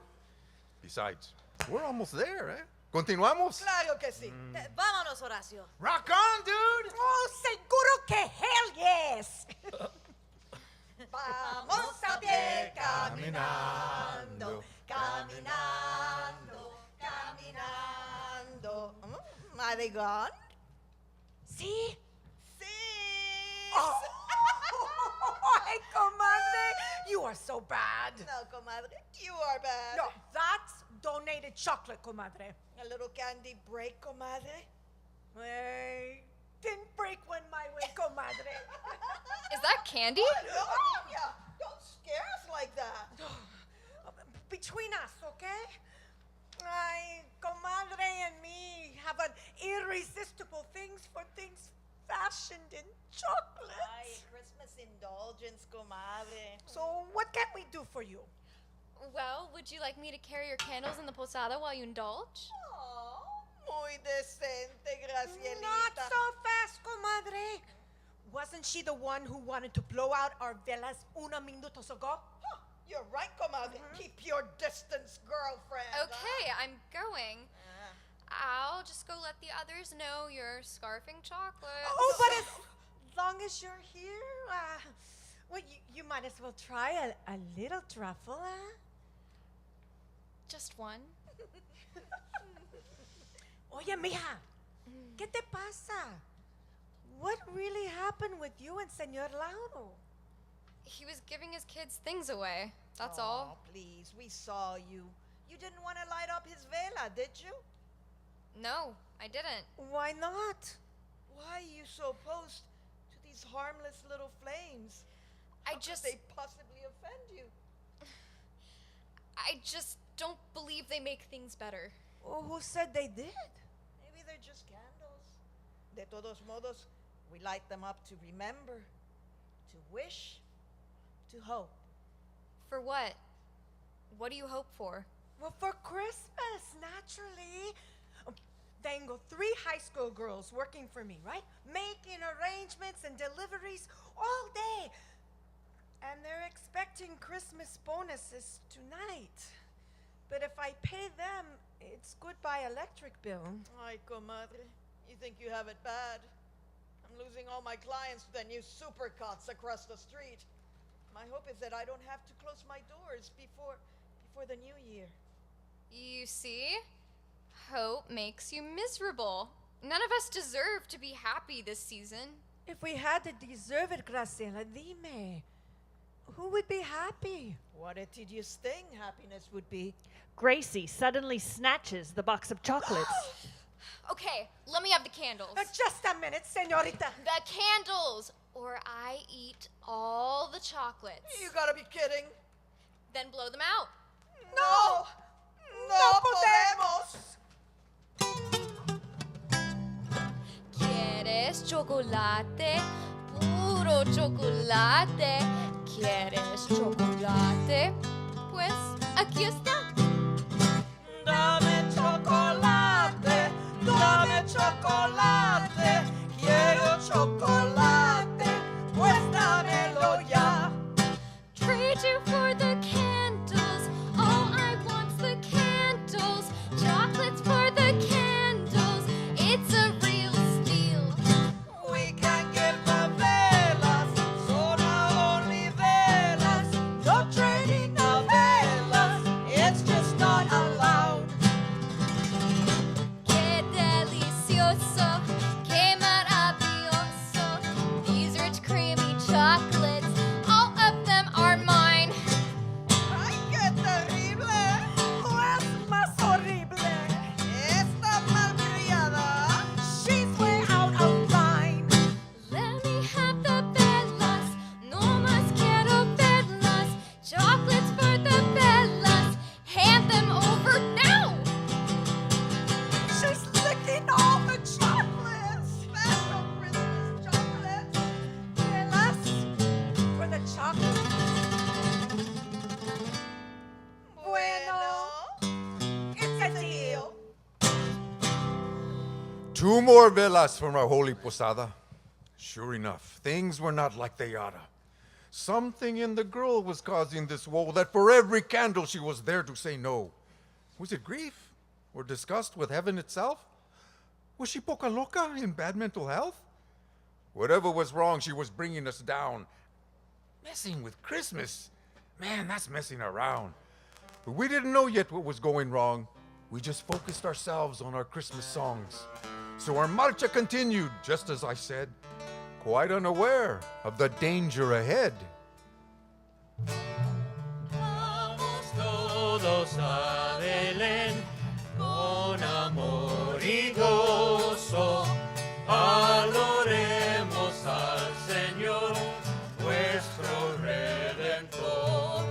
Besides, we're almost there, eh? Continuamos? Claro que sí. Vámonos, Horacio. Rock on, dude! Oh, seguro que hell yes! Vamos a pie caminando, caminando, caminando. Are they gone? Sí. Sí. Oh. Ay, comadre, you are so bad. No, comadre, you are bad. No, that's donated chocolate, comadre. A little candy break, comadre. Hey, didn't break one my way, comadre. Is that candy? No, yeah. Don't scare us like that. Between us, okay? Ay, comadre and me have an irresistible things for things fashioned in chocolate. Ay, Christmas indulgence, comadre. So what can we do for you? Well, would you like me to carry your candles in the posada while you indulge? Oh, muy decente, Gracielita. Not so fast, comadre. Wasn't she the one who wanted to blow out our velas unos minutos ago? Huh, you're right, comadre. Keep your distance, girlfriend. Okay, I'm going. I'll just go let the others know you're scarfing chocolate. Oh, but as long as you're here, well, you might as well try a little truffle, huh? Just one. Oye, mija, ¿qué te pasa? What really happened with you and Señor Lauro? He was giving his kids things away. That's Oh, all. please, we saw you. You didn't want to light up his vela, did you? No, I didn't. Why not? Why are you so opposed to these harmless little flames? I How could just- they possibly offend you? I just don't believe they make things better. Well, who said they did? Maybe they're just candles. De todos modos, we light them up to remember, to wish, to hope. For what? What do you hope for? Well, for Christmas, naturally. Tengo 3 high school girls working for me, right? Making arrangements and deliveries all day. And they're expecting Christmas bonuses tonight. But if I pay them, it's goodbye electric bill. Ay, comadre, you think you have it bad? I'm losing all my clients to the new supercuts across the street. My hope is that I don't have to close my doors before the new year. You see? Hope makes you miserable. None of us deserve to be happy this season. If we had to deserve it, Graciela, dime. Who would be happy? What a tedious thing happiness would be. Gracie suddenly snatches the box of chocolates. Okay, let me have the candles. Just a minute, señorita. The candles, or I eat all the chocolates. You gotta be kidding. Then blow them out. No! No podemos! ¿Quieres chocolate? Puro chocolate. ¿Quieres chocolate? Pues aquí está. Dame chocolate, dame chocolate, quiero chocolate, pues dámelo ya. Trade you for the candles. All I want's the candles. Chocolates for the candles. It's a real steal. We can get the velas, son only velas. No trading the velas, it's just not allowed. Qué delicioso, qué maravilloso. These rich creamy chocolates, all of them are mine. ¡Ay, qué terrible! Es más horrible. Esta malcriada, She's way out of line. Let me have the velas, no más quiero verlas. Chocolates for the velas, hand them over now. She's licking all the chocolates. special Christmas chocolate. Velas for the chocolates. Bueno, It's a deal. 2 more velas from our holy posada. Sure enough, things were not like they oughta. Something in the girl was causing this woe that for every candle she was there to say no. Was it grief or disgust with heaven itself? Was she poca loca in bad mental health? Whatever was wrong, she was bringing us down. Messing with Christmas. Man, that's messing around. But we didn't know yet what was going wrong. We just focused ourselves on our Christmas songs. So our marcha continued, just as I said, quite unaware of the danger ahead. Vamos todos a Belén con amor y gozo. Adoremos al Señor, nuestro Redentor.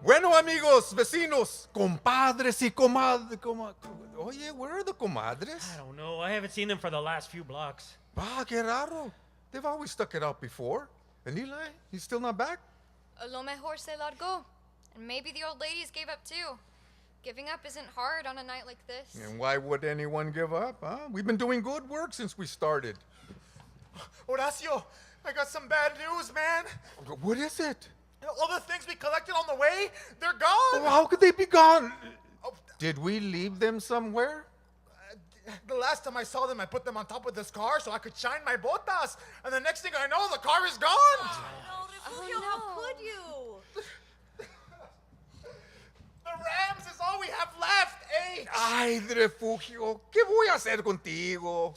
Bueno, amigos, vecinos, compadres y comadres. Oye, where are the comadres? I don't know. I haven't seen them for the last few blocks. Ah, qué raro. They've always stuck it out before. And Eli, he's still not back? A lo mejor se largó. And maybe the old ladies gave up too. Giving up isn't hard on a night like this. And why would anyone give up, huh? We've been doing good work since we started. Horacio, I got some bad news, man. What is it? All the things we collected on the way, they're gone. Oh, how could they be gone? Did we leave them somewhere? The last time I saw them, I put them on top of this car so I could shine my botas. And the next thing I know, the car is gone. no, Refugio, how could you? The Rams is all we have left, H. Ay, Refugio, ¿qué voy a hacer contigo?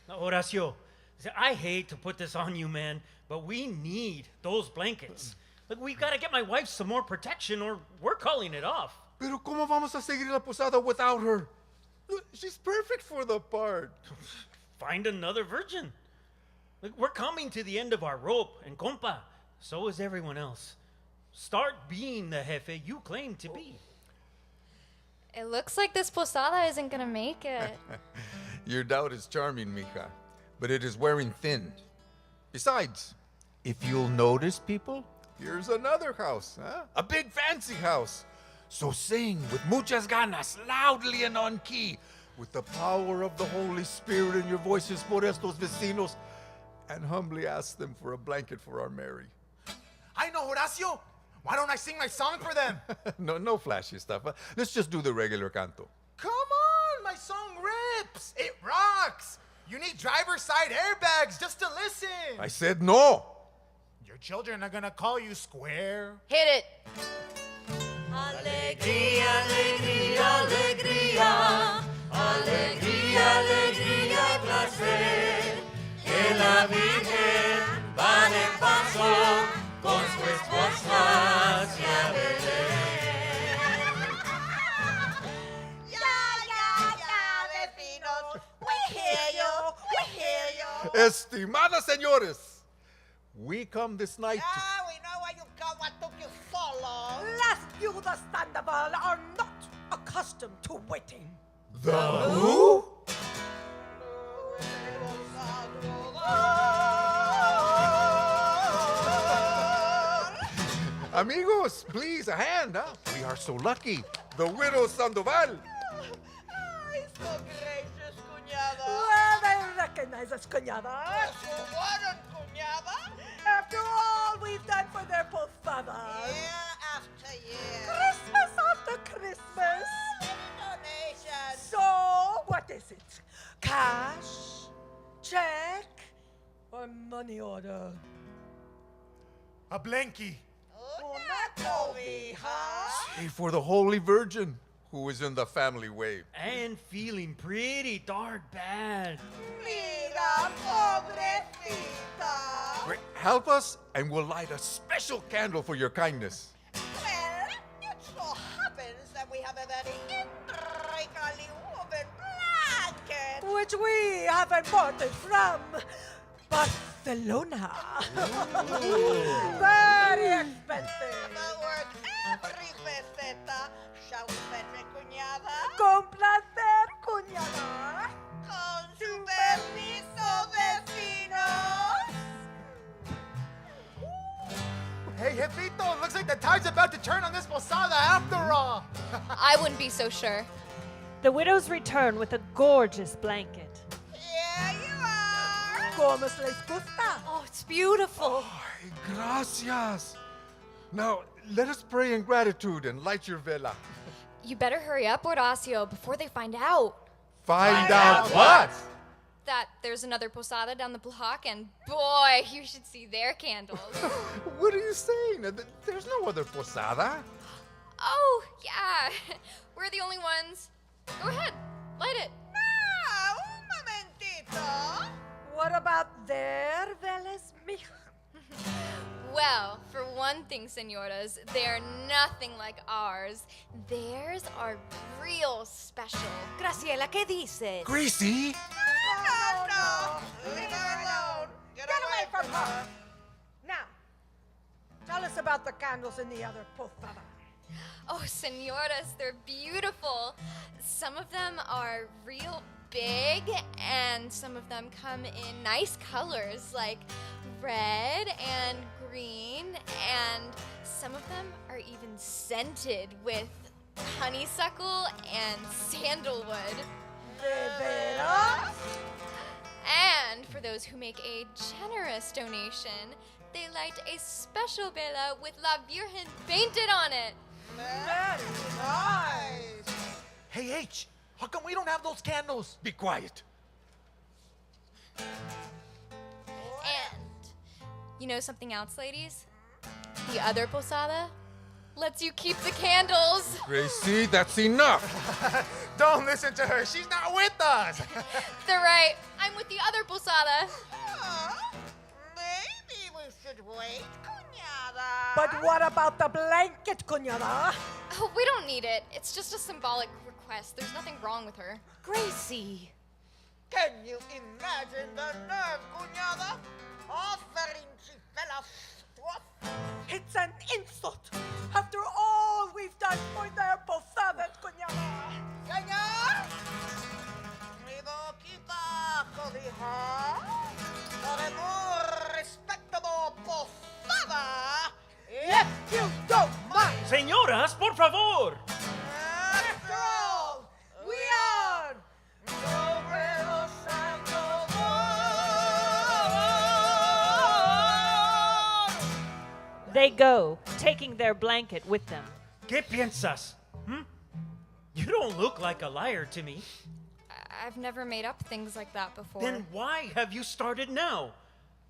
No, Horacio, See, I hate to put this on you, man, but we need those blankets. Look, we've got to get my wife some more protection or we're calling it off. Pero ¿cómo vamos a seguir la posada without her? Look, she's perfect for the part. Find another virgin. Look, we're coming to the end of our rope, and compa, so is everyone else. Start being the jefe you claim to be. It looks like this posada isn't gonna make it. Your doubt is charming, mija, but it is wearing thin. Besides, if you'll notice, people, here's another house, huh? A big fancy house. So sing with muchas ganas, loudly and on key, with the power of the Holy Spirit in your voices por estos vecinos, and humbly ask them for a blanket for our Mary. I know, Horacio. Why don't I sing my song for them? No flashy stuff. Let's just do the regular canto. Come on, my song rips. It rocks. You need driver's side airbags just to listen. I said no. Your children are gonna call you square. Hit it. Alegría, alegría, alegría, alegría, alegría y placer, que la Virgen va de paso con su esposa hacia Belén. Ya, vecinos. We hear you. Estimadas señores, we come this night to... We know why you come. What took you so long? Las viudas Sandoval are not accustomed to waiting. The who? Amigos, please, a hand, huh? We are so lucky. The widow Sandoval. Ay, so gracious, cuñada. Well, they recognize us, cuñada. So what, cuñada? After all we've done for their posada. Year after year. Christmas after Christmas. Donation. So, what is it? Cash, check, or money order? A blankie. Una cobija. Pray for the Holy Virgin, who is in the family wave. And feeling pretty darn bad. Mira, pobrecita. Great. Help us, and we'll light a special candle for your kindness. Well, it so happens that we have a very intricately woven blanket. Which we have imported from Barcelona. Very expensive. But worth every peseta. Shall we petre, cuñada? Con placer, cuñada. Con su permiso, vecinos. Hey, Jefito, looks like the tide's about to turn on this posada after all. I wouldn't be so sure. The widows return with a gorgeous blanket. Here you are. ¿Cómo les gusta? Oh, it's beautiful. Ay, gracias. Now, let us pray in gratitude and light your vela. You better hurry up, Horacio, before they find out Find out what? that there's another posada down the block, and boy, you should see their candles. What are you saying? There's no other posada. Oh, yeah. We're the only ones. Go ahead, light it. Ah, un momentito. What about their velas, mija? Well, for one thing, senoras, they're nothing like ours. Theirs are real special. Graciela, ¿qué dices? Greasy? No. Leave her alone. Get away from her. Now, tell us about the candles in the other posada. Oh, senoras, they're beautiful. Some of them are real big, and some of them come in nice colors like red and green, and some of them are even scented with honeysuckle and sandalwood. ¿De veras? And for those who make a generous donation, they light a special vela with La Virgen painted on it. Very nice. Hey, H, how come we don't have those candles? Be quiet. And you know something else, ladies? The other posada lets you keep the candles. Gracie, that's enough. Don't listen to her. She's not with us. They're right. I'm with the other posada. should wait, cuñada. But what about the blanket, cuñada? Oh, we don't need it. It's just a symbolic request. There's nothing wrong with her. Gracie. Can you imagine the nerve, cuñada? Offering Chifela stuff? It's an insult. After all we've done for their posada, cuñada. Señor, mi boquita cobija por a more respectable posada, if you don't mind. Señoras, por favor. After all, we are Sobre Santo They go, taking their blanket with them. ¿Qué piensas? You don't look like a liar to me. I've never made up things like that before. Then why have you started now?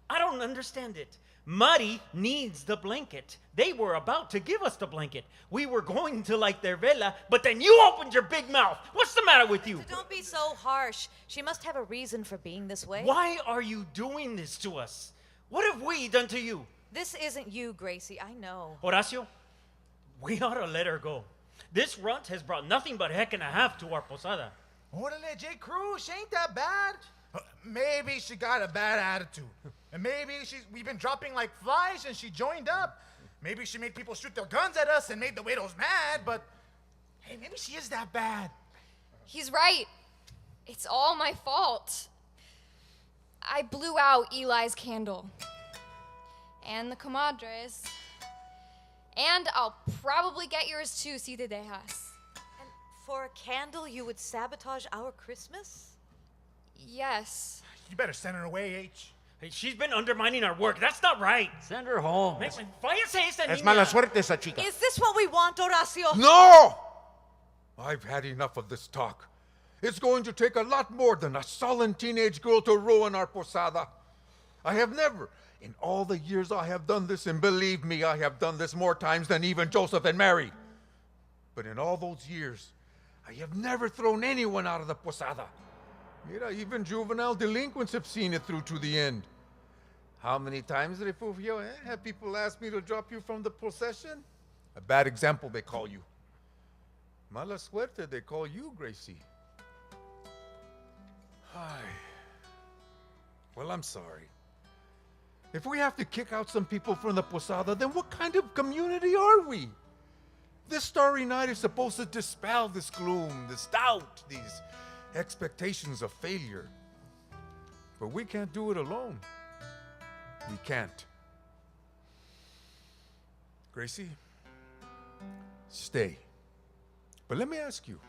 I don't understand it. Mari needs the blanket. They were about to give us the blanket. We were going to light their vela, but then you opened your big mouth. What's the matter with you? Don't be so harsh. She must have a reason for being this way. Why are you doing this to us? What have we done to you? This isn't you, Gracie. I know. Horacio, we ought to let her go. This runt has brought nothing but heck and a half to our posada. Orale, J. Cruz, she ain't that bad. Maybe she got a bad attitude. And maybe we've been dropping like flies and she joined up. Maybe she made people shoot their guns at us and made the widows mad, but hey, maybe she is that bad. He's right. It's all my fault. I blew out Eli's candle. And the comadres. And I'll probably get yours too, si te dejas. And for a candle, you would sabotage our Christmas? Yes. You better send her away, H. Hey, she's been undermining our work. That's not right. Send her home. Váyase esta Es niña. mala suerte esa chica. Is this what we want, Horacio? No! I've had enough of this talk. It's going to take a lot more than a sullen teenage girl to ruin our posada. I have never, in all the years I have done this, and believe me, I have done this more times than even Joseph and Mary. But in all those years, I have never thrown anyone out of the posada. Mira, even juvenile delinquents have seen it through to the end. How many times, Refugio, have people asked me to drop you from the procession? A bad example, they call you. Mala suerte, they call you, Gracie. Hi. Well, I'm sorry. If we have to kick out some people from the posada, then what kind of community are we? This starry night is supposed to dispel this gloom, this doubt, these expectations of failure. But we can't do it alone. We can't. Gracie, stay. But let me ask you,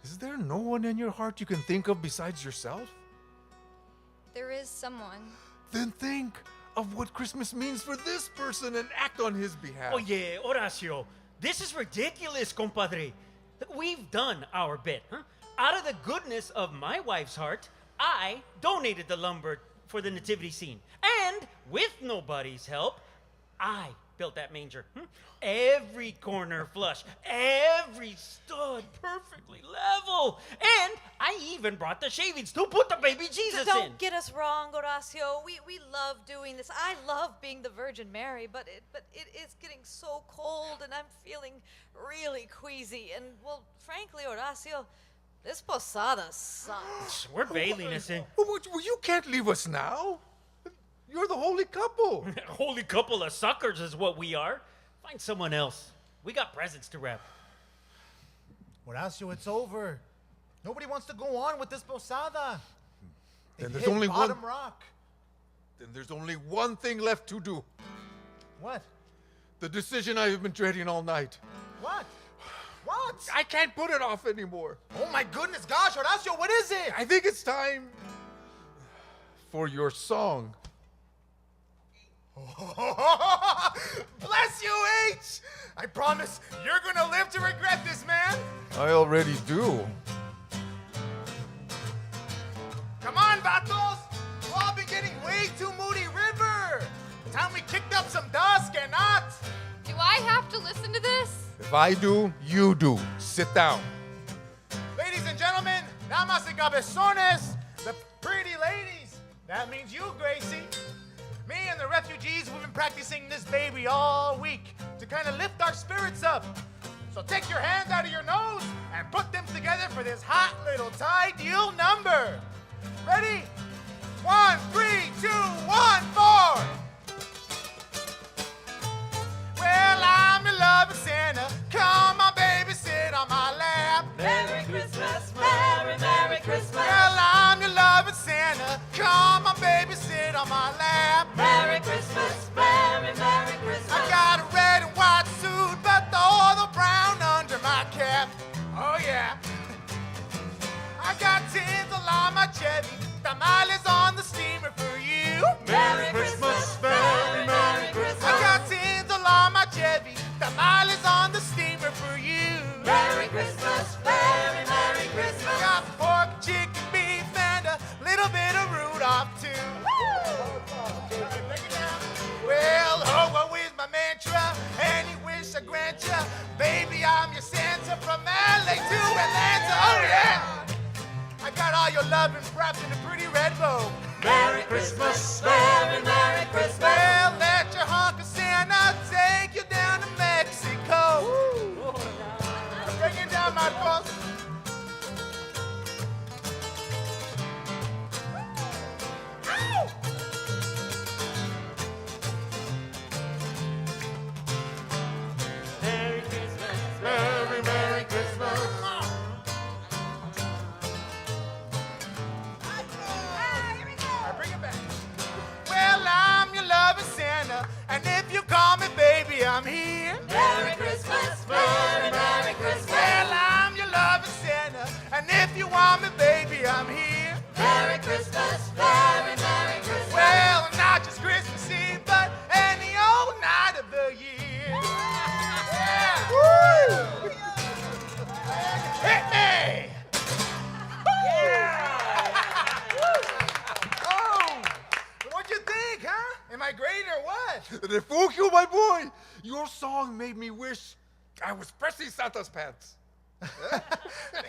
is there no one in your heart you can think of besides yourself? There is someone. Then think of what Christmas means for this person and act on his behalf. Oye, Horacio, this is ridiculous, compadre. We've done our bit, huh? Out of the goodness of my wife's heart, I donated the lumber for the nativity scene. And with nobody's help, I built that manger. Every corner flush, every stud perfectly level. And I even brought the shavings to put the baby Jesus in. Don't get us wrong, Horacio. We love doing this. I love being the Virgin Mary, but it is getting so cold and I'm feeling really queasy. And, well, frankly, Horacio, this posada sucks. We're bailing us in. Well, you can't leave us now. You're the holy couple. Holy couple of suckers is what we are. Find someone else. We got presents to wrap. Horacio, it's over. Nobody wants to go on with this posada. Then They've there's hit only bottom one. rock. Then there's only one thing left to do. What? The decision I have been dreading all night. What? What? I can't put it off anymore. Oh my goodness, gosh, Horacio, what is it? I think it's time for your song. Bless you, H! I promise you're gonna live to regret this, man. I already do. Come on, vatos! We've all been getting way too moody river. Time we kicked up some dust, and not. Do I have to listen to this? If I do, you do. Sit down. Ladies and gentlemen, damas y cabezones, the pretty ladies. That means you, Gracie. Me and the the refugees, we've been practicing this baby all week to kind of lift our spirits up. So take your hands out of your nose and put them together for this hot little tie deal number. Ready? 1, 3, 2, 1, 4. Well, I'm your loving Santa. Come on, baby, sit on my lap. Merry Christmas, Merry, Merry Christmas. Well, I'm your loving Santa. Come on, baby, sit on my lap. Merry Christmas, Merry, Merry Christmas. I got a red and white suit, but all the brown under my cap. Oh, yeah. I got tinsel on my Chevy, tamales on the steamer for you. Merry Christmas, Merry, Merry Christmas. I got tinsel on my Chevy, tamales on the steamer for you. Merry Christmas, Merry, Merry Christmas. I got pork, chicken, beef, and a little bit of Rudolph too. Well, ho is my mantra, any wish I grant ya. Baby, I'm your Santa from LA to Atlanta. Oh yeah. I got all your loving wrapped in a pretty red bow. Merry Christmas, Merry, Merry Christmas. Well, let your hunk of Santa take you down to Mexico. Bringing down my boss. Ow! Merry Christmas, Merry, Merry Christmas. Bring it back. Well, I'm your loving Santa, and if you call me baby, I'm here. Merry Christmas, Merry, Merry Christmas. Well, I'm your loving Santa, and if you want me baby, I'm here. Merry Christmas, Merry, Merry Christmas. Well, not just Christmas Eve, but any old night of the year. Yeah. Woo! Hit me! Oh, what'd you think, huh? Am I great or what? Refugio, my boy. Your song made me wish I was pressing Santa's pants.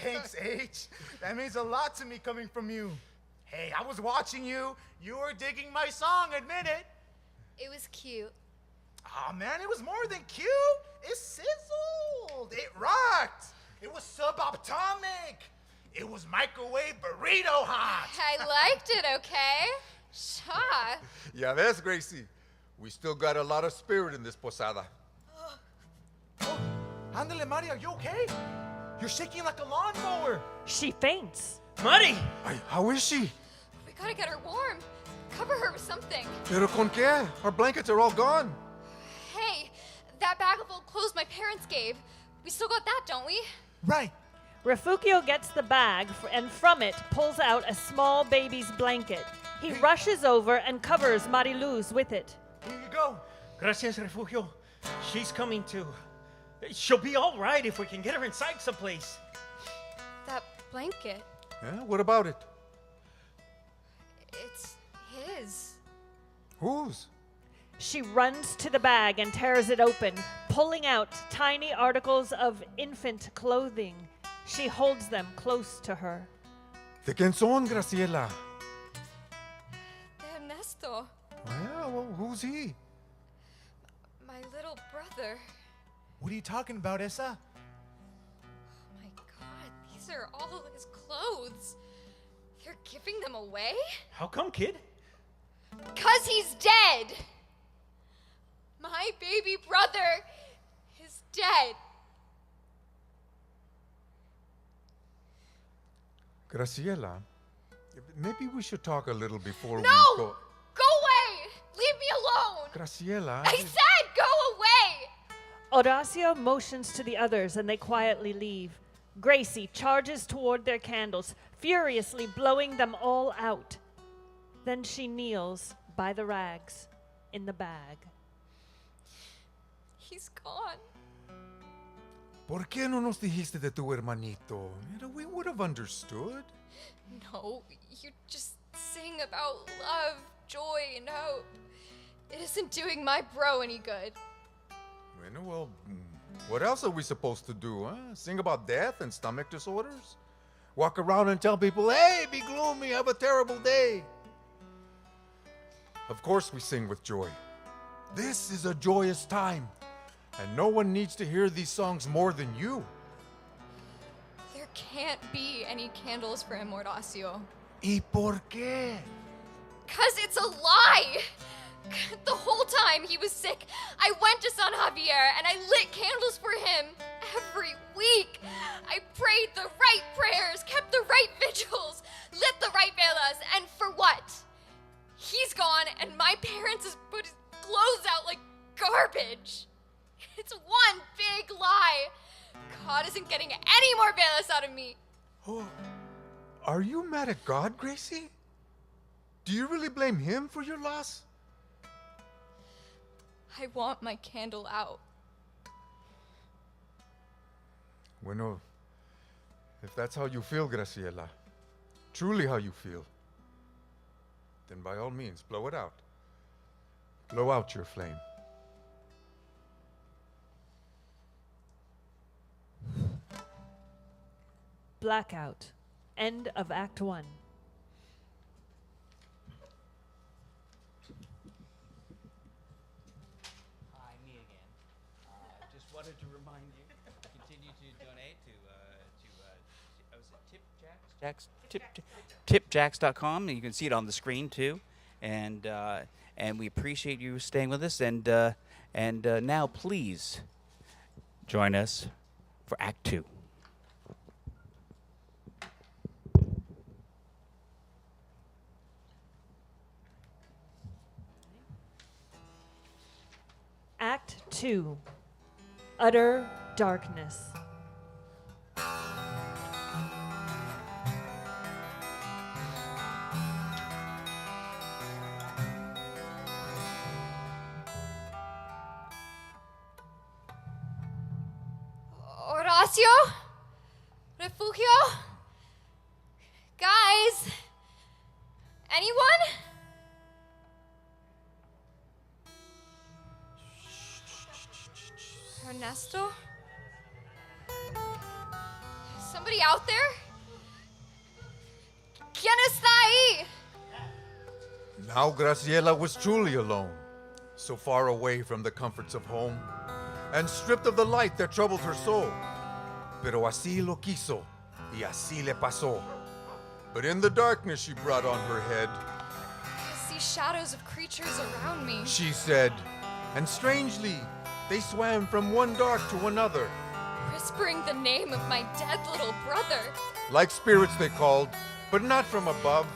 Thanks, H. That means a lot to me coming from you. Hey, I was watching you. You were digging my song, admit it. It was cute. Oh man, it was more than cute. It sizzled. It rocked. It was subatomic. It was microwave burrito hot. I liked it, okay? Shaw. Ya ves, Gracie. We still got a lot of spirit in this posada. Oh, Ándale, Mari, are you okay? You're shaking like a lawnmower. She faints. Marty! Ay, how is she? We gotta get her warm. Cover her with something. Pero con qué? Our blankets are all gone. Hey, that bag of old clothes my parents gave. We still got that, don't we? Right. Refugio gets the bag and from it pulls out a small baby's blanket. He rushes over and covers Mariluz with it. Here you go. Gracias, Refugio. She's coming too. She'll be all right if we can get her inside someplace. That blanket. Yeah, what about it? It's his. Whose? She runs to the bag and tears it open, pulling out tiny articles of infant clothing. She holds them close to her. ¿De quién son, Graciela? De Ernesto, Yeah, well, who's he? my little brother. What are you talking about, Essa? Oh my god, these are all his clothes. They're giving them away? How come, kid? 'Cause he's dead. My baby brother is dead. Graciela, maybe we should talk a little before we No! go. Go away! Leave me alone! Graciela. I said go away! Horacio motions to the others and they quietly leave. Gracie charges toward their candles, furiously blowing them all out. Then she kneels by the rags in the bag. He's gone. ¿Por qué no nos dijiste de tu hermanito? We would have understood. No, you just sing about love, joy, and hope. It isn't doing my bro any good. Well, what else are we supposed to do, huh? Sing about death and stomach disorders? Walk around and tell people, hey, be gloomy, have a terrible day. Of course we sing with joy. This is a joyous time, and no one needs to hear these songs more than you. There can't be any candles for him, Horacio. ¿Y por qué? 'Cause it's a lie! The whole time he was sick, I went to San Javier and I lit candles for him every week. I prayed the right prayers, kept the right vigils, lit the right velas, and for what? He's gone and my parents has put his clothes out like garbage. It's one big lie. God isn't getting any more velas out of me. Oh, are you mad at God, Gracie? Do you really blame him for your loss? I want my candle out. Bueno, if that's how you feel, Graciela, truly how you feel, then by all means, blow it out. Blow out your flame. Blackout. End of Act 1. Hi, me again. Just wanted to remind you to continue to donate to tipjacks.com. You can see it on the screen too, and we appreciate you staying with us. And now please join us for Act 2. Act 2. Utter darkness. Horacio? Refugio? Guys? Anyone? Ernesto? Somebody out there? ¿Quién está ahí? Now Graciela was truly alone, so far away from the comforts of home, and stripped of the light that troubled her soul. Pero así lo quiso, y así le pasó. But in the darkness she brought on her head, I see shadows of creatures around me. she said, and strangely, they swam from one dark to another. Whispering the name of my dead little brother. Like spirits they called, but not from above.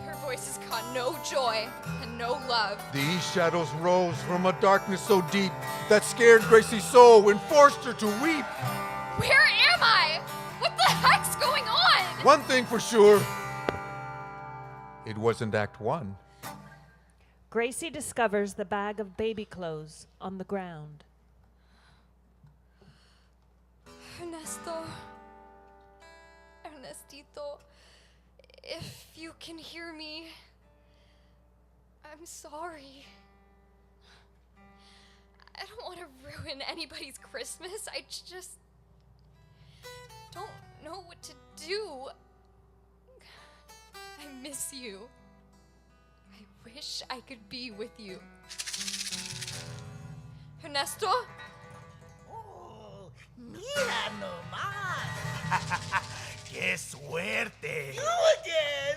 Their voices caught no joy and no love. These shadows rose from a darkness so deep that scared Gracie's soul and forced her to weep. Where am I? What the heck's going on? One thing for sure, it wasn't Act 1. Gracie discovers the bag of baby clothes on the ground. Ernesto. Ernestito. If you can hear me, I'm sorry. I don't want to ruin anybody's Christmas. I just don't know what to do. I miss you. I wish I could be with you. Ernesto? Oh, mira nomás. ¡Qué suerte! You again!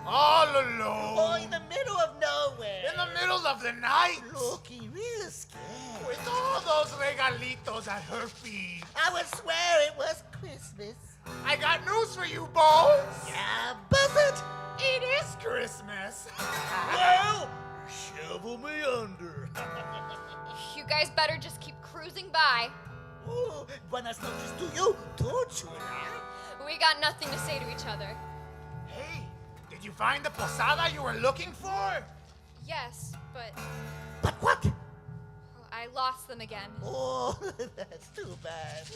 All alone. Oh, in the middle of nowhere. In the middle of the night. Looking real scared. With all those regalitos at her feet. I would swear it was Christmas. I got news for you, Bones. Yeah, buzz it. It is Christmas. Well, shovel me under. You guys better just keep cruising by. Oh, buenas noches to you, don't you? We got nothing to say to each other. Hey, did you find the posada you were looking for? Yes, but But what? I lost them again. Oh, that's too bad.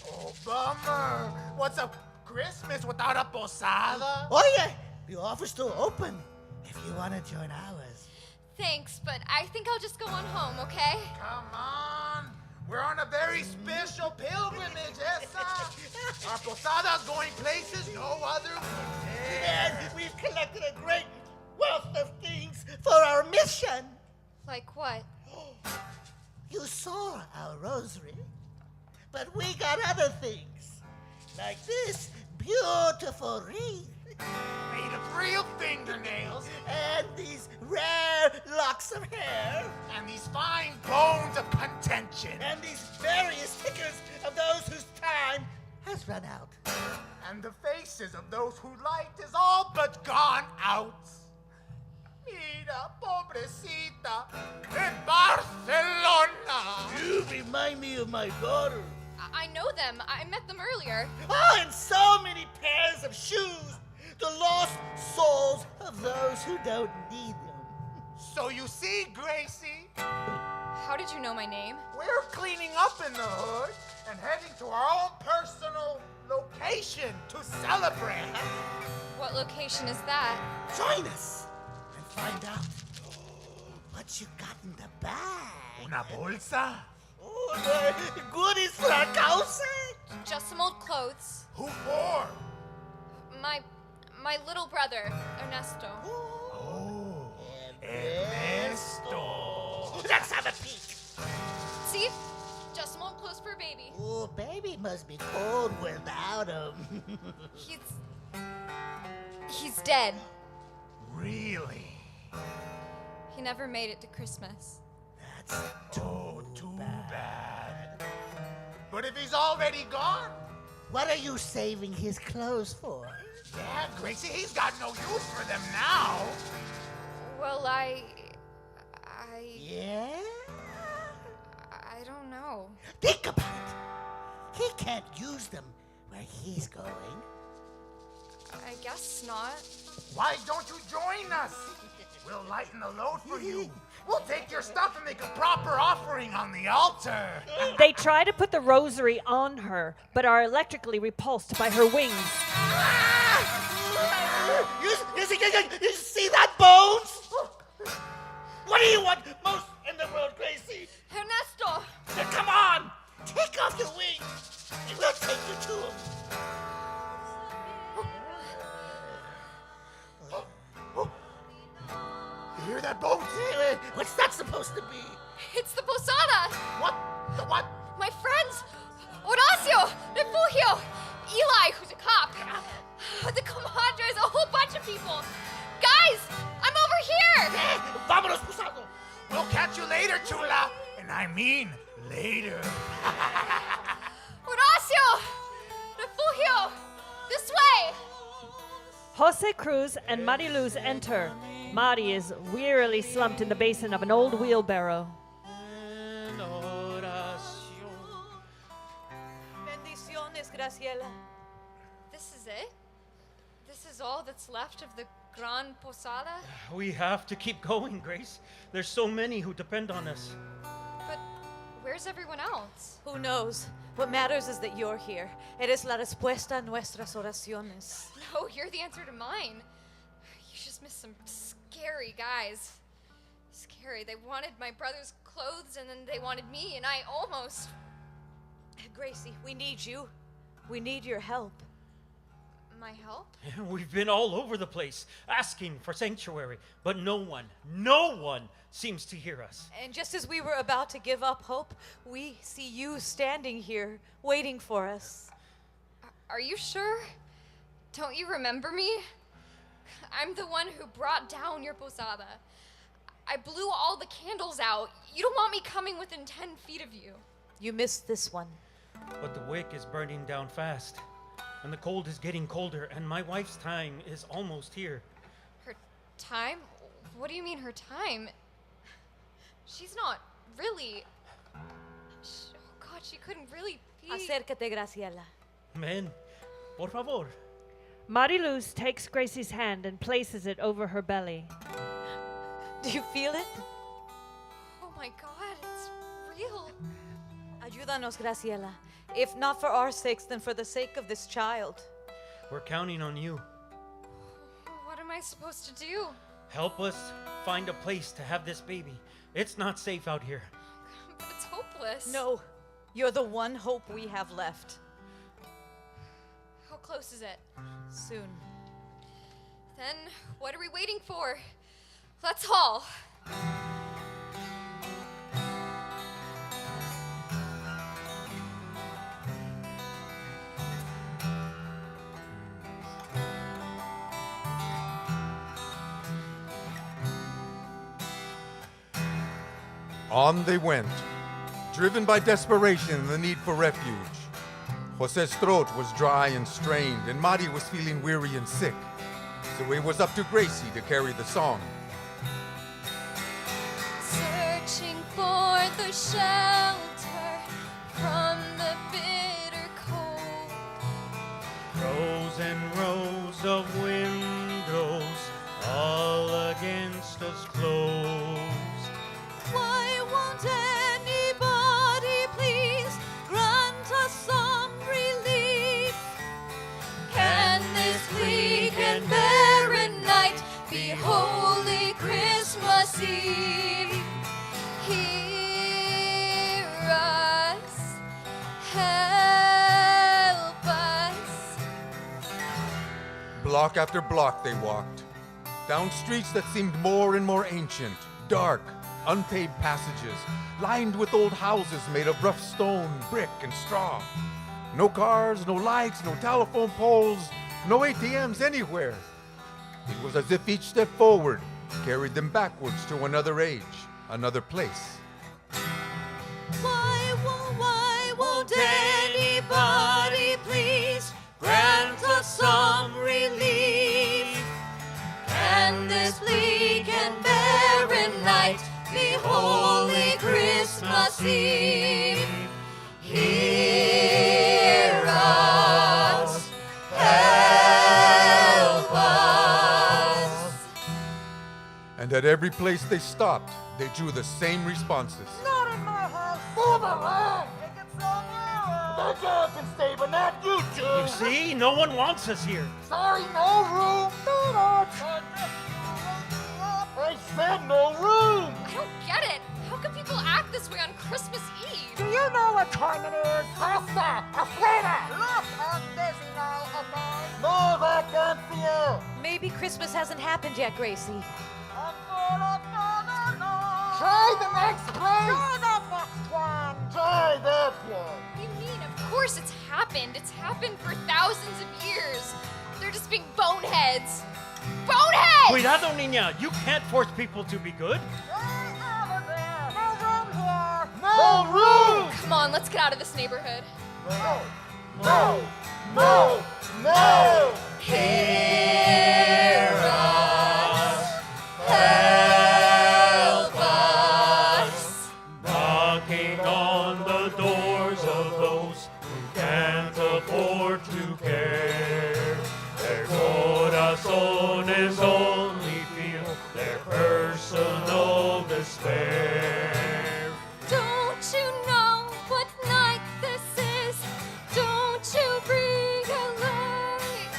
Oh, bummer. What's a Christmas without a posada? Oh, yeah, the offer's still open if you want to join ours. Thanks, but I think I'll just go on home, okay? Come on. We're on a very special pilgrimage, Essa. Our posada's going places no other would And we've collected a great wealth of things for our motion. Like what? You saw our rosary, but we got other things, like this beautiful wreath. Made of real fingernails. And these rare locks of hair. And these fine bones of contention. And these various stickers of those whose time has run out. And the faces of those whose light is all but gone out. Mira, pobrecita, in Barcelona. You remind me of my daughter. I know them. I met them earlier. Oh, and so many pairs of shoes. The lost souls of those who don't need them. So you see, Gracie, How did you know my name? we're cleaning up in the hood and heading to our own personal location to celebrate. What location is that? Join us and find out what you got in the bag. Una bolsa? Oh, the goodies for our causa. Just some old clothes. Who for? My little brother, Ernesto. Oh, Ernesto. Let's have a peek. See? Just some old clothes for a baby. Oh, baby must be cold without him. He's dead. Really? He never made it to Christmas. That's too bad. But if he's already gone? What are you saving his clothes for? Yeah, Gracie, he's got no use for them now. Well, Yeah? I don't know. Think about it. He can't use them where he's going. I guess not. Why don't you join us? We'll lighten the load for you. We'll take your stuff and make a proper offering on the altar. They try to put the rosary on her, but are electrically repulsed by her wings. You see that, Bones? What do you want most in the world, Gracie? Ernesto! Now, come on! Take off your wings, and we'll take you to him. You hear that, Bones? What's that supposed to be? It's the Posada! What? The what? My friends! Horacio! Refugio! Eli, who's a cop! The comadres, a whole bunch of people! Guys! I'm over here! Vámonos, Posado! We'll catch you later, Chula. And I mean later. Horacio! Refugio! This way! Jose Cruz and Mariluz enter. Mari is wearily slumped in the basin of an old wheelbarrow. Bendiciones, Graciela. This is it? This is all that's left of the Gran Posada? We have to keep going, Grace. There's so many who depend on us. But where's everyone else? Who knows? What matters is that you're here. Eres la respuesta a nuestras oraciones. No, you're the answer to mine. You just missed some scary guys. Scary. They wanted my brother's clothes and then they wanted me, and I almost... Gracie, we need you. We need your help. My help? We've been all over the place, asking for sanctuary, but no one seems to hear us. And just as we were about to give up hope, we see you standing here, waiting for us. Are you sure? Don't you remember me? I'm the one who brought down your posada. I blew all the candles out. You don't want me coming within 10 feet of you. You missed this one. But the wick is burning down fast, and the cold is getting colder, and my wife's time is almost here. Her time? What do you mean her time? She's not really... Oh God, she couldn't really be... Acércate, Graciela. Men, por favor. Mariluz takes Gracie's hand and places it over her belly. Do you feel it? Oh my God, it's real. Ayúdanos, Graciela. If not for our sakes, then for the sake of this child. We're counting on you. What am I supposed to do? Help us find a place to have this baby. It's not safe out here. But it's hopeless. No, you're the one hope we have left. How close is it? Soon. Then what are we waiting for? Let's haul. On they went, driven by desperation and the need for refuge. Jose's throat was dry and strained, and Mari was feeling weary and sick. So it was up to Gracie to carry the song. Searching for the shelter from the bitter cold. Rows and rows of windows, all against us closed. Why won't anybody please grant us some relief? Can this bleak and barren night be holy Christmas Eve? Hear us, help us. Block after block they walked, down streets that seemed more and more ancient, dark, unpaved passages, lined with old houses made of rough stone, brick, and straw. No cars, no lights, no telephone poles, no ATMs anywhere. It was as if each step forward carried them backwards to another age, another place. Why won't anybody please grant us some relief? Can this bleak and barren night be holy Christmas Eve? Hear us, help us. And at every place they stopped, they drew the same responses. Not in my house. Move along. The girl can stay, but not you two. You see, no one wants us here. Sorry, no room. I said no room. I don't get it. How can people act this way on Christmas Eve? Do you know what time it is? Pasta, afuera. Look, I'm busy now, okay? No vacancia. Maybe Christmas hasn't happened yet, Gracie. Try the next place. Try the next one. Try that one. You mean, of course it's happened. It's happened for thousands of years. They're just being boneheads. Boneheads! Cuidado, niña. You can't force people to be good. No room. Come on, let's get out of this neighborhood. No. Hear us, help us. Knocking on the doors of those who can't afford to care. Their corazones only feel their personal despair. Don't you know what night this is? Don't you realize?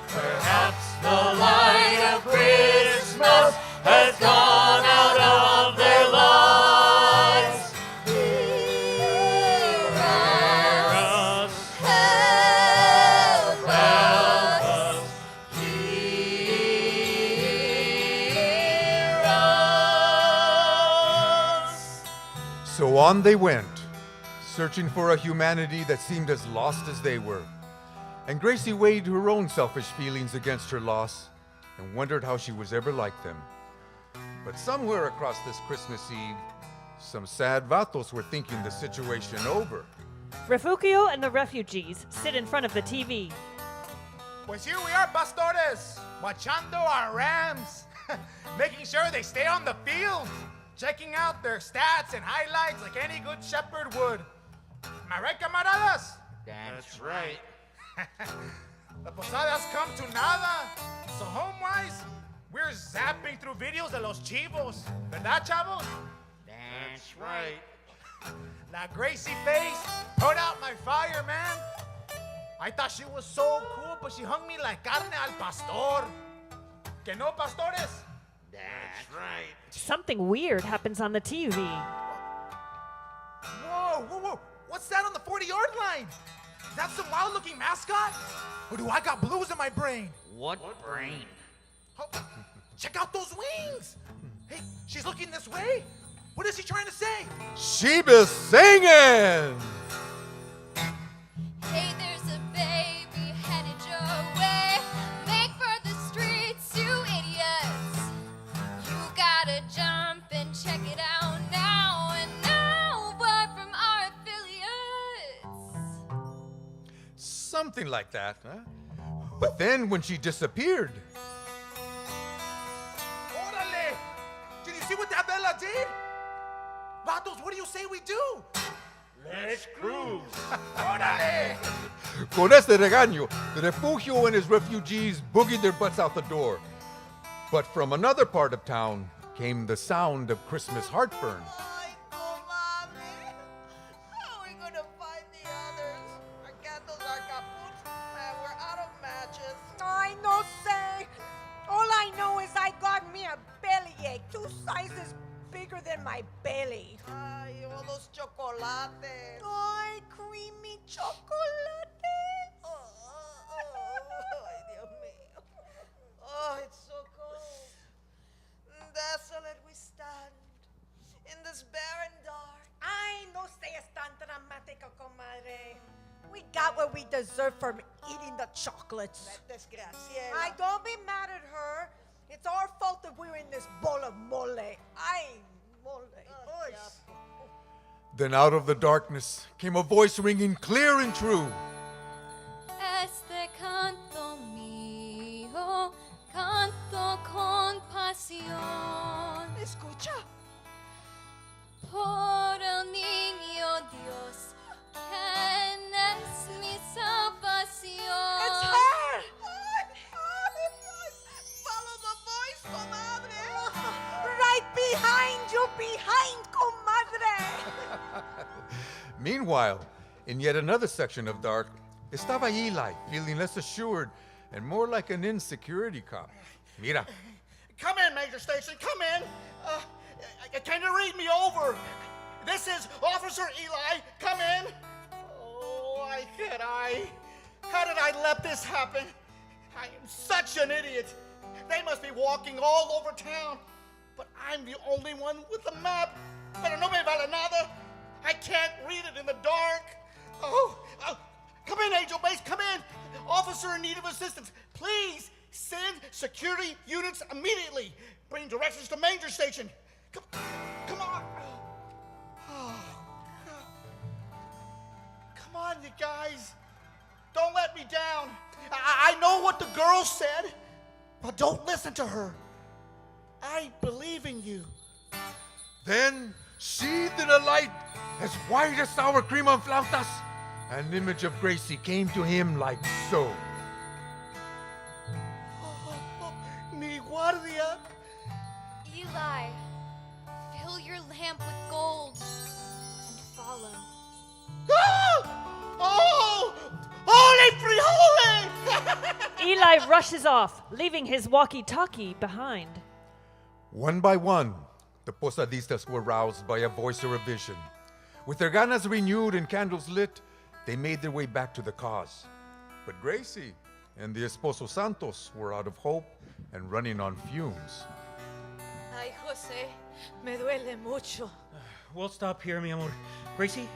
Perhaps The light of Christmas has gone out of their lives. Hear us, help us. Hear us. So on they went, searching for a humanity that seemed as lost as they were. And Gracie weighed her own selfish feelings against her loss and wondered how she was ever like them. But somewhere across this Christmas Eve, some sad vatos were thinking the situation over. Refugio and the refugees sit in front of the TV. Pues here we are, pastores, watchando our rams, making sure they stay on the field, checking out their stats and highlights like any good shepherd would. Am I right, camaradas? That's right. The Posada's come to nada. So home-wise, we're zapping through videos de los chivos. ¿Verdad, chavos? That's right. La Gracie face put out my fire, man. I thought she was so cool, but she hung me like carne al pastor. Que no, pastores? That's right. Something weird happens on the TV. Whoa. What's that on the 40-yard line? Is that some wild-looking mascot? Or do I got blues in my brain? What brain? Oh, check out those wings. Hey, she's looking this way. What is she trying to say? She be singing. Hey, there's a baby headed your way. Make for the streets, you idiots. You gotta jump and check it out now. And now, but from our affiliates. Something like that, huh? But then when she disappeared, Orale! Did you see what that Bella did? Vatos, what do you say we do? Let's cruise. Orale! con este regaño, the refugio and his refugees boogied their butts out the door. But from another part of town came the sound of Christmas heartburn. Ay, comadre. How are we gonna find the others? Our candles are kaput. We're out of matches. I no say. All I know is I got me a bellyache 2 sizes bigger than my belly. Ay, all those chocolates. Ay, creamy chocolate. Ay, Dios mío. Oh, it's so cold. Desolate we stand in this barren dark. Ay, no seas tan dramática, comadre. We got what we deserve from eating the chocolates. That desgraciera. I don't be mad at her. It's our fault that we're in this bowl of mole. Ay, mole. Oy. Then out of the darkness came a voice ringing clear and true. Este canto mío, canto con pasión. Escucha. Por el niño Dios, quien es mi salvación. It's her! Follow the voice, comadre. Right behind you, behind, comadre. Meanwhile, in yet another section of dark, estaba Eli, feeling less assured and more like an insecurity cop. Mira. Come in, Major Station. Come in. Can you read me over? This is Officer Eli. Come in. Oh, how did I let this happen? I am such an idiot. They must be walking all over town. But I'm the only one with a map. Pero no me vale nada. I can't read it in the dark. Come in, Angel Base. Come in. Officer in need of assistance. Please send security units immediately. Bring directions to Major Station. Come on. Come on, you guys. Don't let me down. I know what the girl said, but don't listen to her. I believe in you. Then, sheathed in a light as white as sour cream on flautas, an image of Gracie came to him like so. Mi guardia. Eli, fill your lamp with gold and follow. Oh! Holy free holy! Eli rushes off, leaving his walkie-talkie behind. One by one, the posadistas were roused by a voice or a vision. With their ganas renewed and candles lit, they made their way back to the cause. But Gracie and the Esposo Santos were out of hope and running on fumes. Ay, Jose, me duele mucho. We'll stop here, mi amor. Gracie?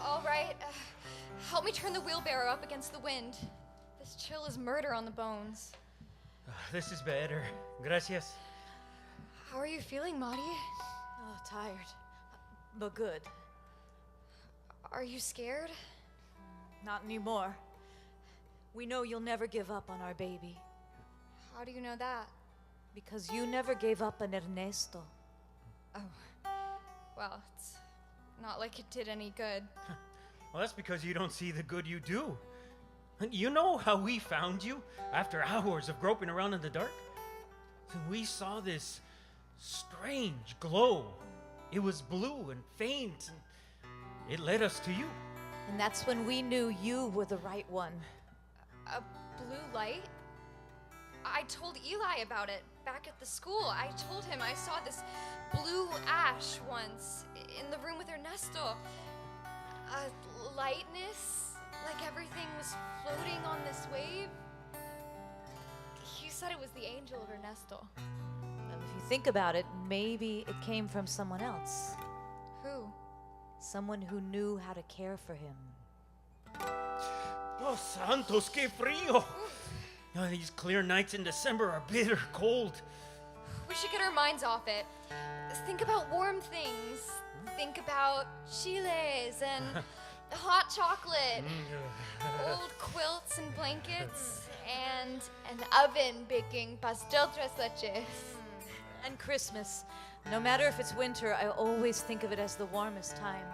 All right, help me turn the wheelbarrow up against the wind. This chill is murder on the bones. This is better. Gracias. How are you feeling, Marty? Oh, tired, but good. Are you scared? Not anymore. We know you'll never give up on our baby. How do you know that? Because you never gave up on Ernesto. Oh, well, it's not like it did any good. Well, that's because you don't see the good you do. You know how we found you after hours of groping around in the dark? We saw this strange glow. It was blue and faint, and it led us to you. And that's when we knew you were the right one. A blue light? I told Eli about it back at the school. I told him I saw this blue ash once in the room with Ernesto. A lightness, like everything was floating on this wave. He said it was the angel of Ernesto. If you think about it, maybe it came from someone else. Who? Someone who knew how to care for him. Los santos, qué frío. Oh, these clear nights in December are bitter cold. We should get our minds off it. Think about warm things. Think about chiles and hot chocolate, old quilts and blankets, and an oven baking pastel tres leches. And Christmas. No matter if it's winter, I always think of it as the warmest time.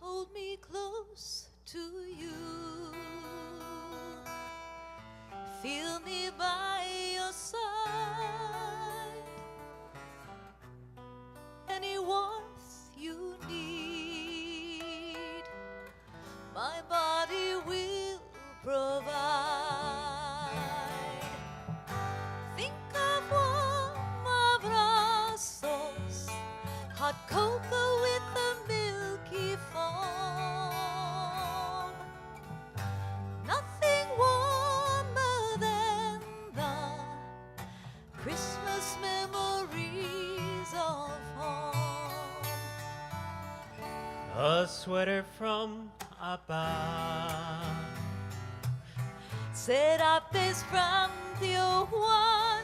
Hold me close to you. Feel me by your side. Any warmth you need, my body will provide. Think of warm abrazos, hot cocoa with a milky foam. Nothing warmer than the Christmas memories of home. A sweater from above. Serapes from Tío Juan.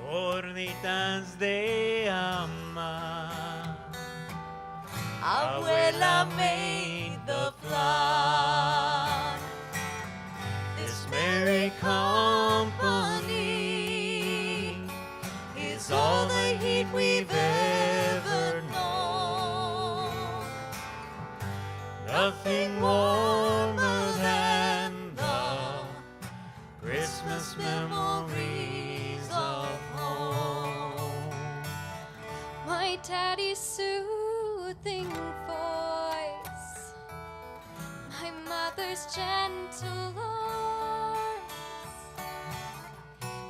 Gorditas de ama. Abuela made the flan. This merry company is all the heat we've ever known. Nothing warmer than the Christmas memories of home. My daddy's soothing voice, my mother's gentle arms,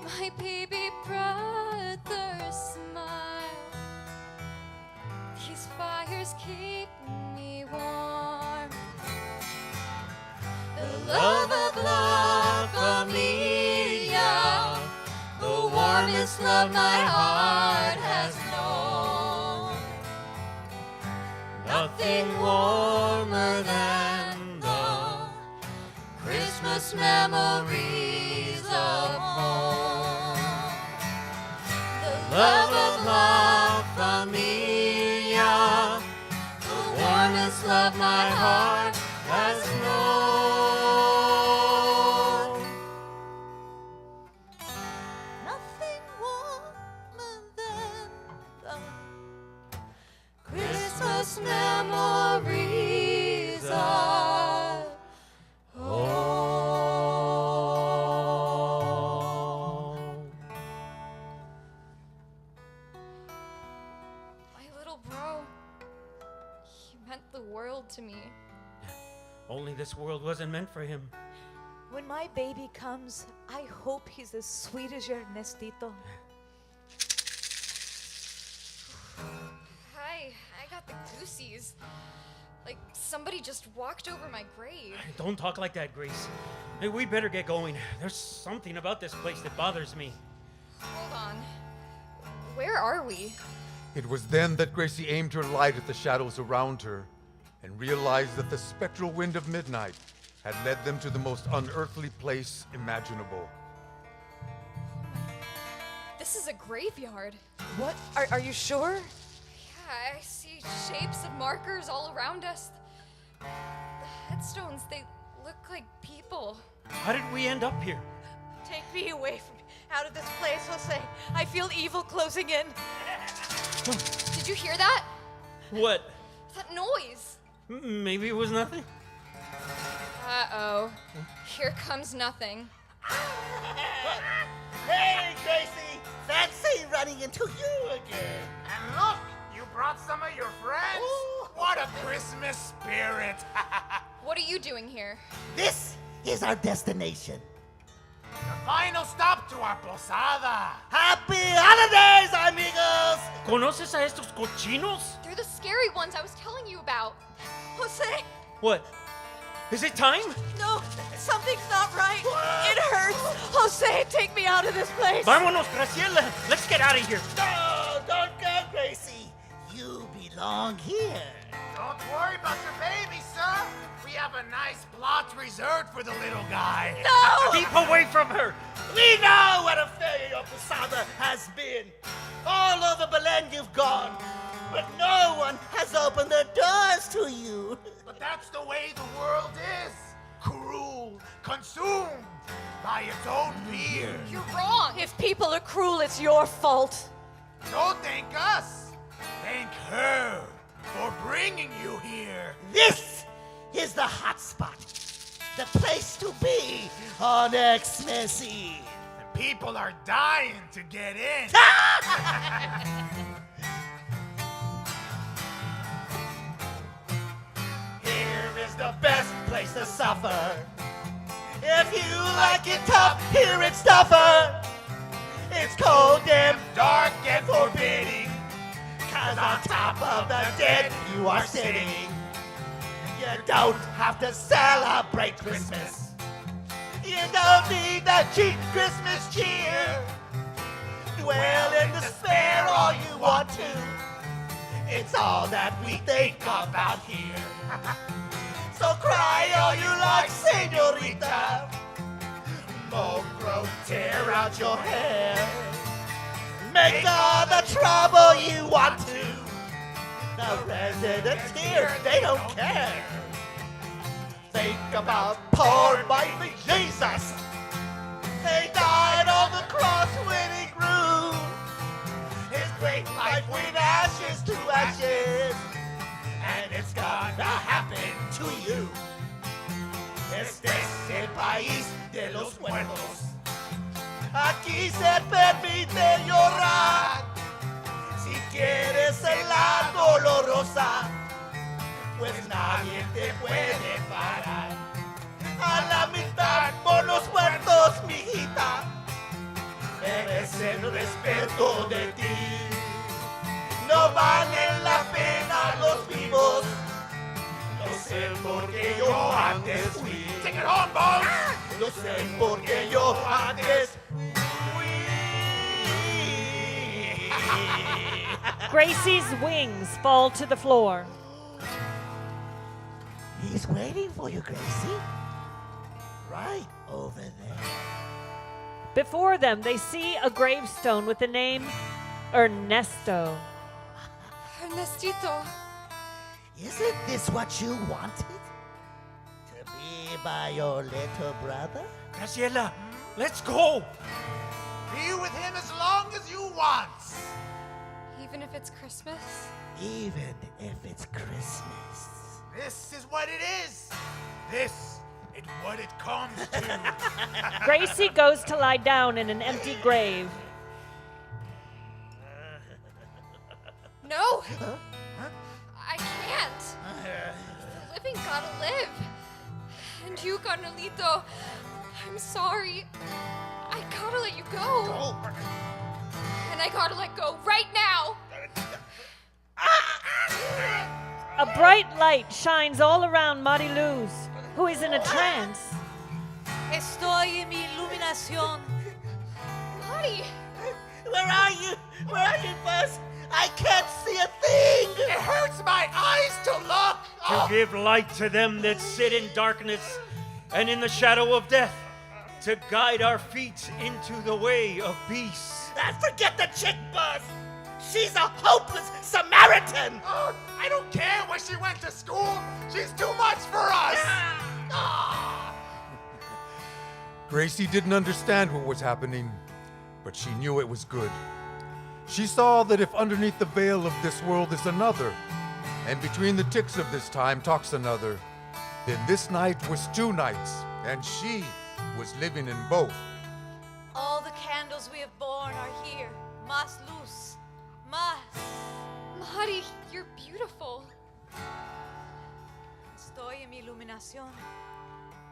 my baby brother's smile. These fires keep me warm. The love of La Familia, the warmest love my heart has known. Nothing warmer than the Christmas memories of home. The love of La Familia, the warmest love my heart has known. Nothing warmer than the Christmas memories of home. My little bro, he meant the world to me. Only this world wasn't meant for him. When my baby comes, I hope he's as sweet as your Ernestito. Hi, I got the goosies. Like somebody just walked over my grave. Don't talk like that, Grace. Hey, we better get going. There's something about this place that bothers me. Hold on. Where are we? It was then that Gracie aimed her light at the shadows around her and realized that the spectral wind of midnight had led them to the most unearthly place imaginable. This is a graveyard. What? Are you sure? Yeah, I see shapes of markers all around us. The headstones, they look like people. How did we end up here? Take me away from out of this place, Jose. I feel evil closing in. Did you hear that? What? That noise. Maybe it was nothing. Uh-oh. Here comes nothing. Hey, Gracie! Fancy running into you again. And look, you brought some of your friends. Ooh. What a Christmas spirit. What are you doing here? This is our destination. The final stop to our posada. Happy holidays, amigos! ¿Conoces a estos cochinos? They're the scary ones I was telling you about. Jose, What? Is it time? No, something's not right. It hurts. Jose, take me out of this place. Vámonos, Graciela. Let's get out of here. No, don't go, Gracie. You belong here. Don't worry about your baby, sir. We have a nice plot reserved for the little guy. No! Keep away from her. We know what a failure your POSADA has been. All over Belen you've gone, but no one has opened their doors to you. But that's the way the world is. Cruel, consumed by its own fear. You're wrong. If people are cruel, it's your fault. Don't thank us. Thank her for bringing you here. This is the hot spot, the place to be on Xmas Eve. The people are dying to get in. Here is the best place to suffer. If you like it tough, here it's tougher. It's cold and dark and forbidding. 'Cause on top of the dead you are sitting. You don't have to celebrate Christmas. You don't need that cheap Christmas cheer. Dwell in despair all you want to. It's all that we think about here. So cry all you like, señorita. Mongrel, tear out your hair. Make all the trouble you want to. The residents here, they don't care. Think about poor baby Jesus. He died on the cross when he grew. His great life went ashes to ashes. And it's gonna happen to you. Este es el país de los muertos. Aquí se permite llorar. Si quieres helada dolorosa, pues nadie te puede parar. A la mitad por los muertos, mijita, merecen respeto de ti. No valen la pena los vivos. Lo sé porque yo antes fui. Take it home, boys. Lo sé porque yo antes Gracie's wings fall to the floor. He's waiting for you, Gracie. Right over there. Before them, they see a gravestone with the name Ernesto. Ernestito. Isn't this what you wanted? To be by your little brother? Graciela, let's go. Be with him as long as you want. Even if it's Christmas? Even if it's Christmas. This is what it is. This is what it comes to. Gracie goes to lie down in an empty grave. No! I can't. The living gotta live. And you, Carnelito, I'm sorry. I gotta let you go. And I gotta let go right now. A bright light shines all around Mariluz, who is in a trance. Estoy en mi iluminación. Marty! Where are you? Where are you, Buzz? I can't see a thing. It hurts my eyes to look. To give light to them that sit in darkness and in the shadow of death, to guide our feet into the way of peace. Forget the chick, Buzz. She's a hopeless Samaritan. Oh, I don't care where she went to school. She's too much for us. Gracie didn't understand what was happening, but she knew it was good. She saw that if underneath the veil of this world is another, and between the ticks of this time talks another, then this night was two nights, and she was living in both. All the candles we have borne are here. Más luz. Más. Marty, you're beautiful. Estoy en mi iluminación.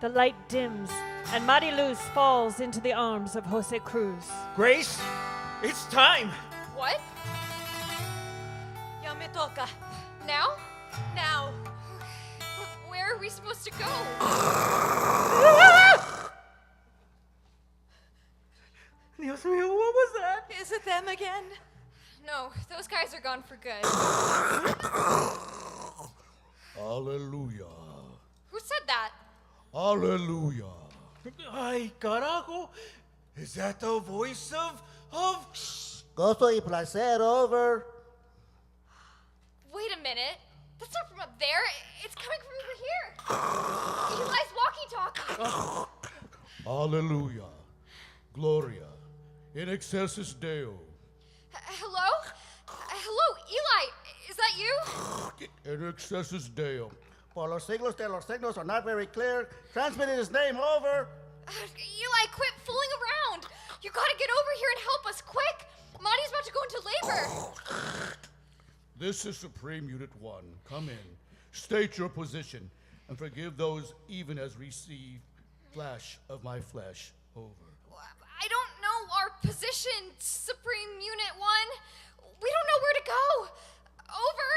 The light dims, and Mariluz falls into the arms of Jose Cruz. Grace, it's time. What? Ya me toca. Now? Now. But where are we we supposed to go? Dios mío, what was that? Is it them again? No, those guys are gone for good. Hallelujah. Who said that? Hallelujah. Ay, carajo. Is that the voice of... Gozo y placer, over. Wait a minute. That's not from up there. It's coming from over here. Eli's walkie-talkie. Hallelujah. Gloria. In excelsis Deo. Hello? Hello, Eli. Is that you? In excelsis Deo. Por los siglos de los signos are not very clear. Transmitting his name, over. Eli, quit fooling around. You gotta get over here and help us, quick. Monty's about to go into labor. This is Supreme Unit 1. Come in. State your position and forgive those even as receive flesh of my flesh. Over. I don't know our position, Supreme Unit 1. We don't know where to go. Over.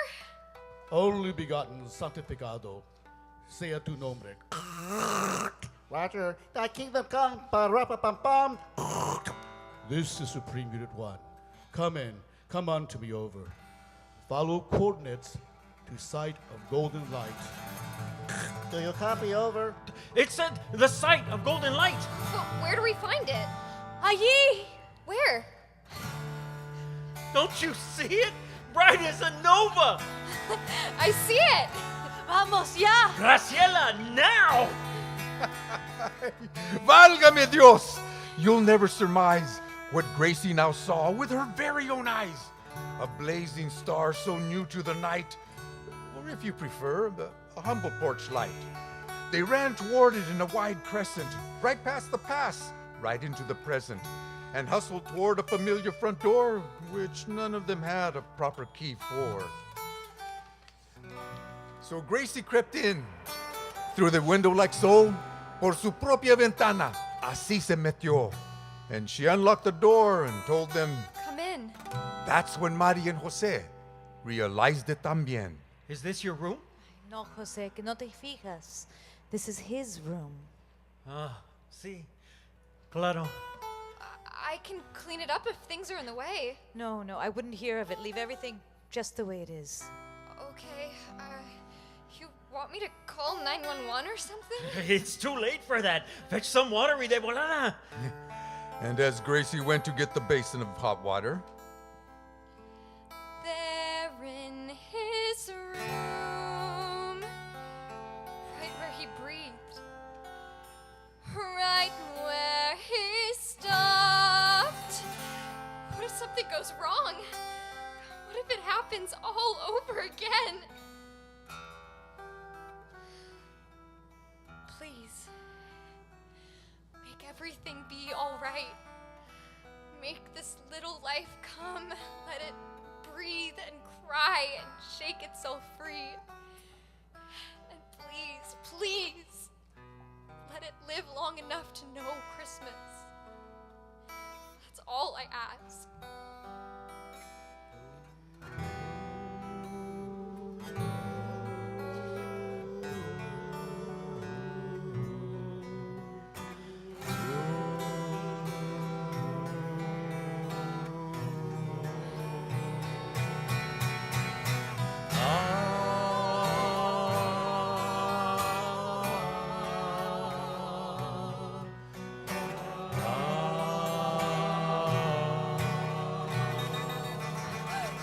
Only begotten sanctificado, sea tu nombre. Roger. Thy kingdom come. Pa-ra-pa-pam-pam. This is Supreme Unit 1. Come in. Come unto me, over. Follow coordinates to site of golden light. Do you copy, over? It said the site of golden light. But where do we find it? Allí. Where? Don't you see it? Bright as a nova. I see it. Vamos ya. Graciela, now. Válgame Dios! You'll never surmise what Gracie now saw with her very own eyes. A blazing star so new to the night, or if you prefer, a humble porch light. They ran toward it in a wide crescent, right past the pass, right into the present, and hustled toward a familiar front door, which none of them had a proper key for. So Gracie crept in, through the window like so, por su propia ventana, así se metió. And she unlocked the door and told them, Come in. that's when Mari and Jose realized it también. Is this your room? No, Jose, que no te fijas. This is his room. Ah, sí. Claro. I can clean it up if things are in the way. No, I wouldn't hear of it. Leave everything just the way it is. Okay, you want me to call 911 or something? It's too late for that. Fetch some water y de volada. And as Gracie went to get the basin of hot water, There in his room, right where he breathed, right where he stopped. What if something goes wrong? What if it happens all over again? Please, make everything be all right. Make this little life come. Let it breathe and cry and shake itself free. And please, please, let it live long enough to know Christmas. That's all I ask.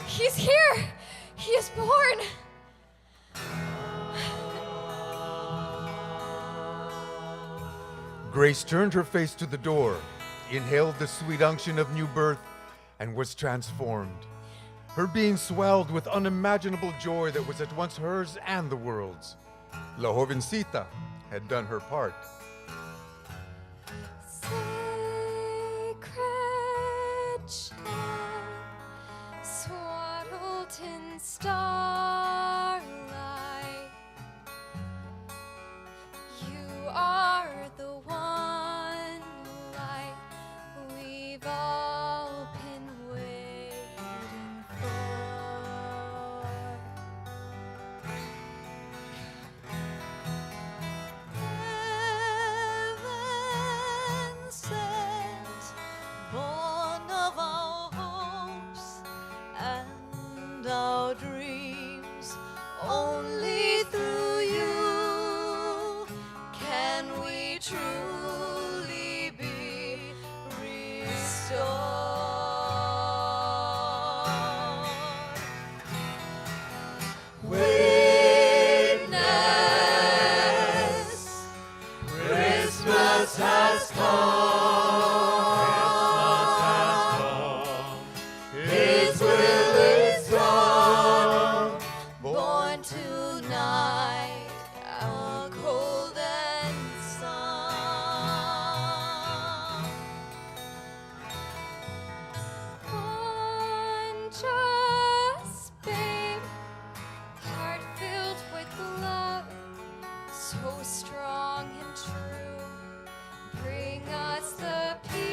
He's here! He is born! Grace turned her face to the door, inhaled the sweet unction of new birth, and was transformed. Her being swelled with unimaginable joy that was at once hers and the world's. La Jovencita had done her part. Sacred child, swaddled in starlight, you are the one light we've all been waiting for. our dreams. Only through you can we truly be restored. Witness, Christmas has come. His will is done. Born tonight, our golden sun. Conscious babe, heart filled with love, so strong and true. Bring us the peace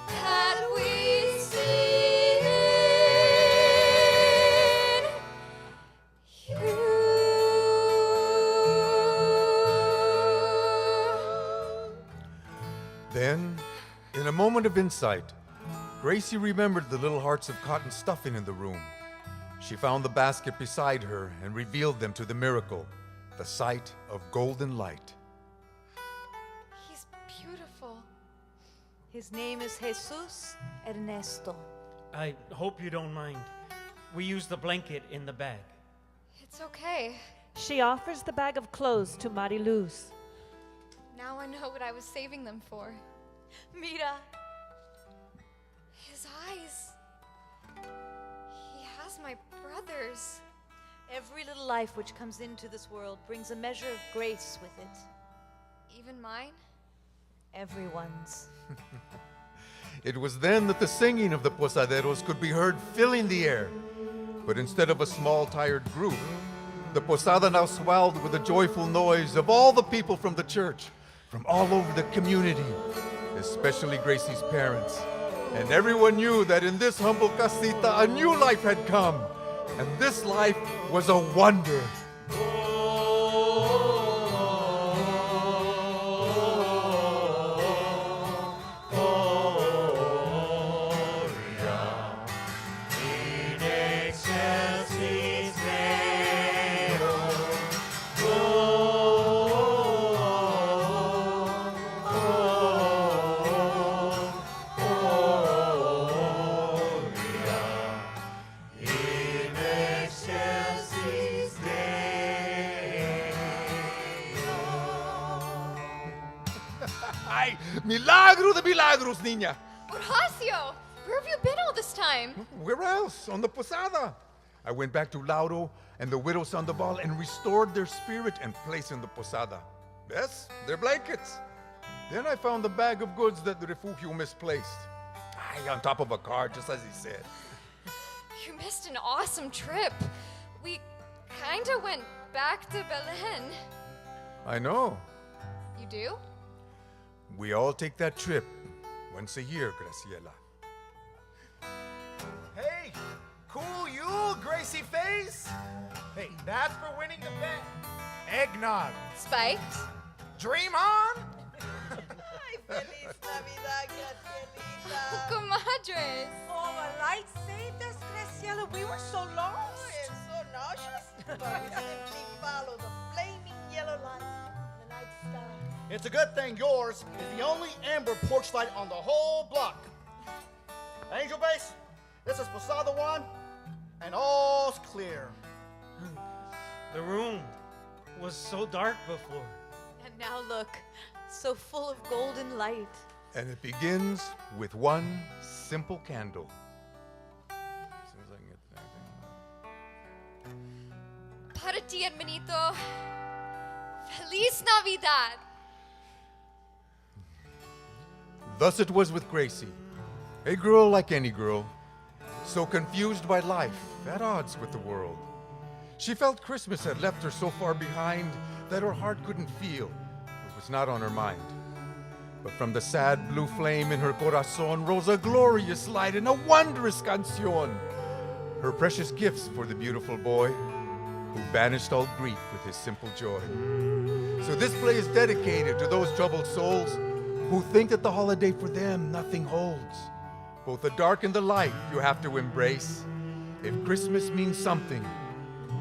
that we see in you. Then, in a moment of insight, Gracie remembered the little hearts of cotton stuffing in the room. She found the basket beside her and revealed them to the miracle, the sight of golden light. He's beautiful. His name is Jesus Ernesto. I hope you don't mind. We use the blanket in the bag. It's okay. She offers the bag of clothes to Mariluz. Now I know what I was saving them for. Mira, His eyes. He has my brothers. every little life which comes into this world brings a measure of grace with it. Even mine? Everyone's. It was then that the singing of the posaderos could be heard filling the air. But instead of a small, tired group, the posada now swelled with the joyful noise of all the people from the church, from all over the community, especially Gracie's parents. And everyone knew that in this humble casita a new life had come, and this life was a wonder. ¡Ay! ¡Milagro de milagros, niña! Horacio, where have you been all this time? Where else? On the posada. I went back to Lauro and the widow Sandoval and restored their spirit and place in the posada. Yes, their blankets. Then I found the bag of goods that the refugio misplaced. Ay, on top of a car, just as he said. You missed an awesome trip. We kinda went back to Belen. I know. You do? We all take that trip once a year, Graciela. Hey, cool you, Gracie Face. Hey, that's for winning the bet. Eggnog. Spiked? Dream on. Ay, feliz Navidad, Gracielita. Comadres. Oh, the light saved us, Graciela. We were so lost. And so nauseous. But we simply followed the flaming yellow light in the night sky. It's a good thing yours is the only amber porch light on the whole block. Angel Base, this is Posada 1, and all's clear. The room was so dark before. And now look, so full of golden light. And it begins with one simple candle. As soon as I can get that thing. Para ti, hermanito. Feliz Navidad. Thus it was with Gracie, a girl like any girl, so confused by life, at odds with the world. She felt Christmas had left her so far behind that her heart couldn't feel. It was not on her mind. But from the sad blue flame in her corazón rose a glorious light and a wondrous canción. Her precious gifts for the beautiful boy who banished all grief with his simple joy. So this play is dedicated to those troubled souls who think that the holiday for them nothing holds. both the dark and the light you have to embrace. If Christmas means something,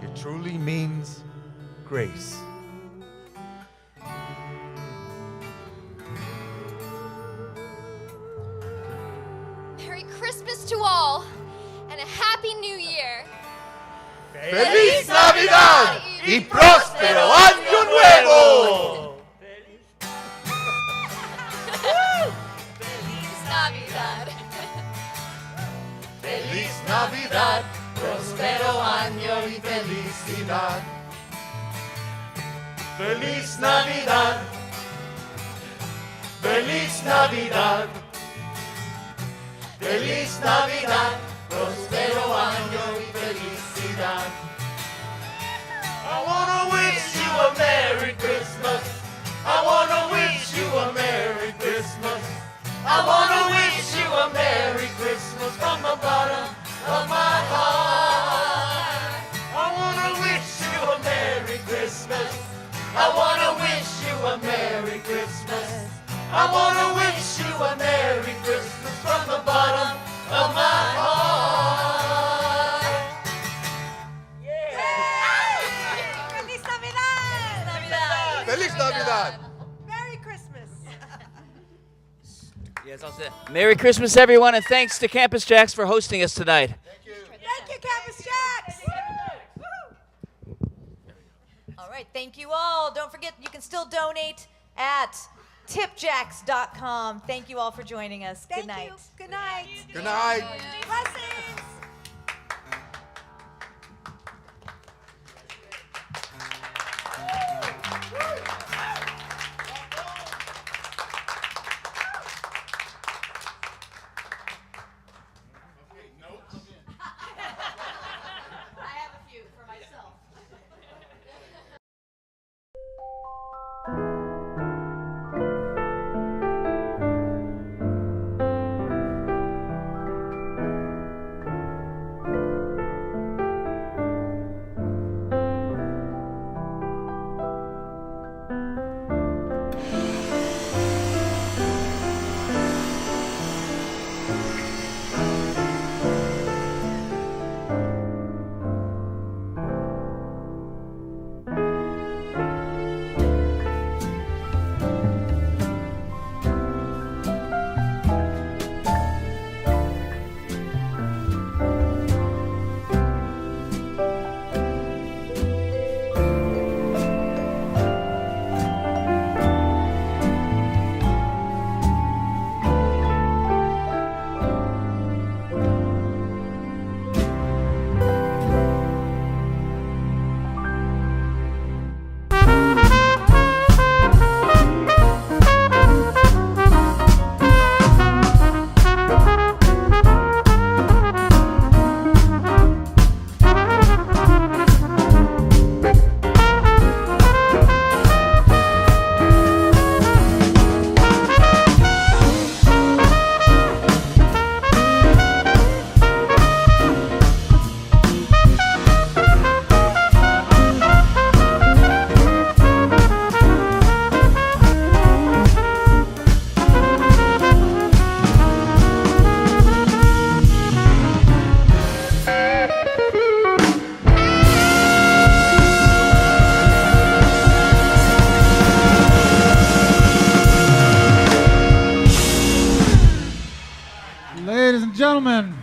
it truly means grace. Merry Christmas to all, and a Happy New Year. ¡Feliz Navidad y próspero Año Nuevo! Feliz Navidad. Feliz Navidad, próspero año y felicidad. Feliz Navidad, feliz Navidad, feliz Navidad, próspero año y felicidad. I wanna wish you a Merry Christmas. I wanna wish you a Merry Christmas. I wanna wish you a Merry Christmas from the bottom of my heart. I wanna wish you a Merry Christmas. I wanna wish you a Merry Christmas. I wanna wish you a Merry Christmas from the bottom of my heart. ¡Feliz Navidad! ¡Feliz Navidad! Merry Christmas! Yes, I'll say Merry Christmas, everyone, and thanks to Campus Jacks for hosting us tonight. Thank you, Campus Jacks! All right, thank you all. Don't forget, you can still donate at tipjacks.com. Thank you all for joining us. Good night. Good night. Good night. Blessings. I have a few for myself. Ladies and gentlemen.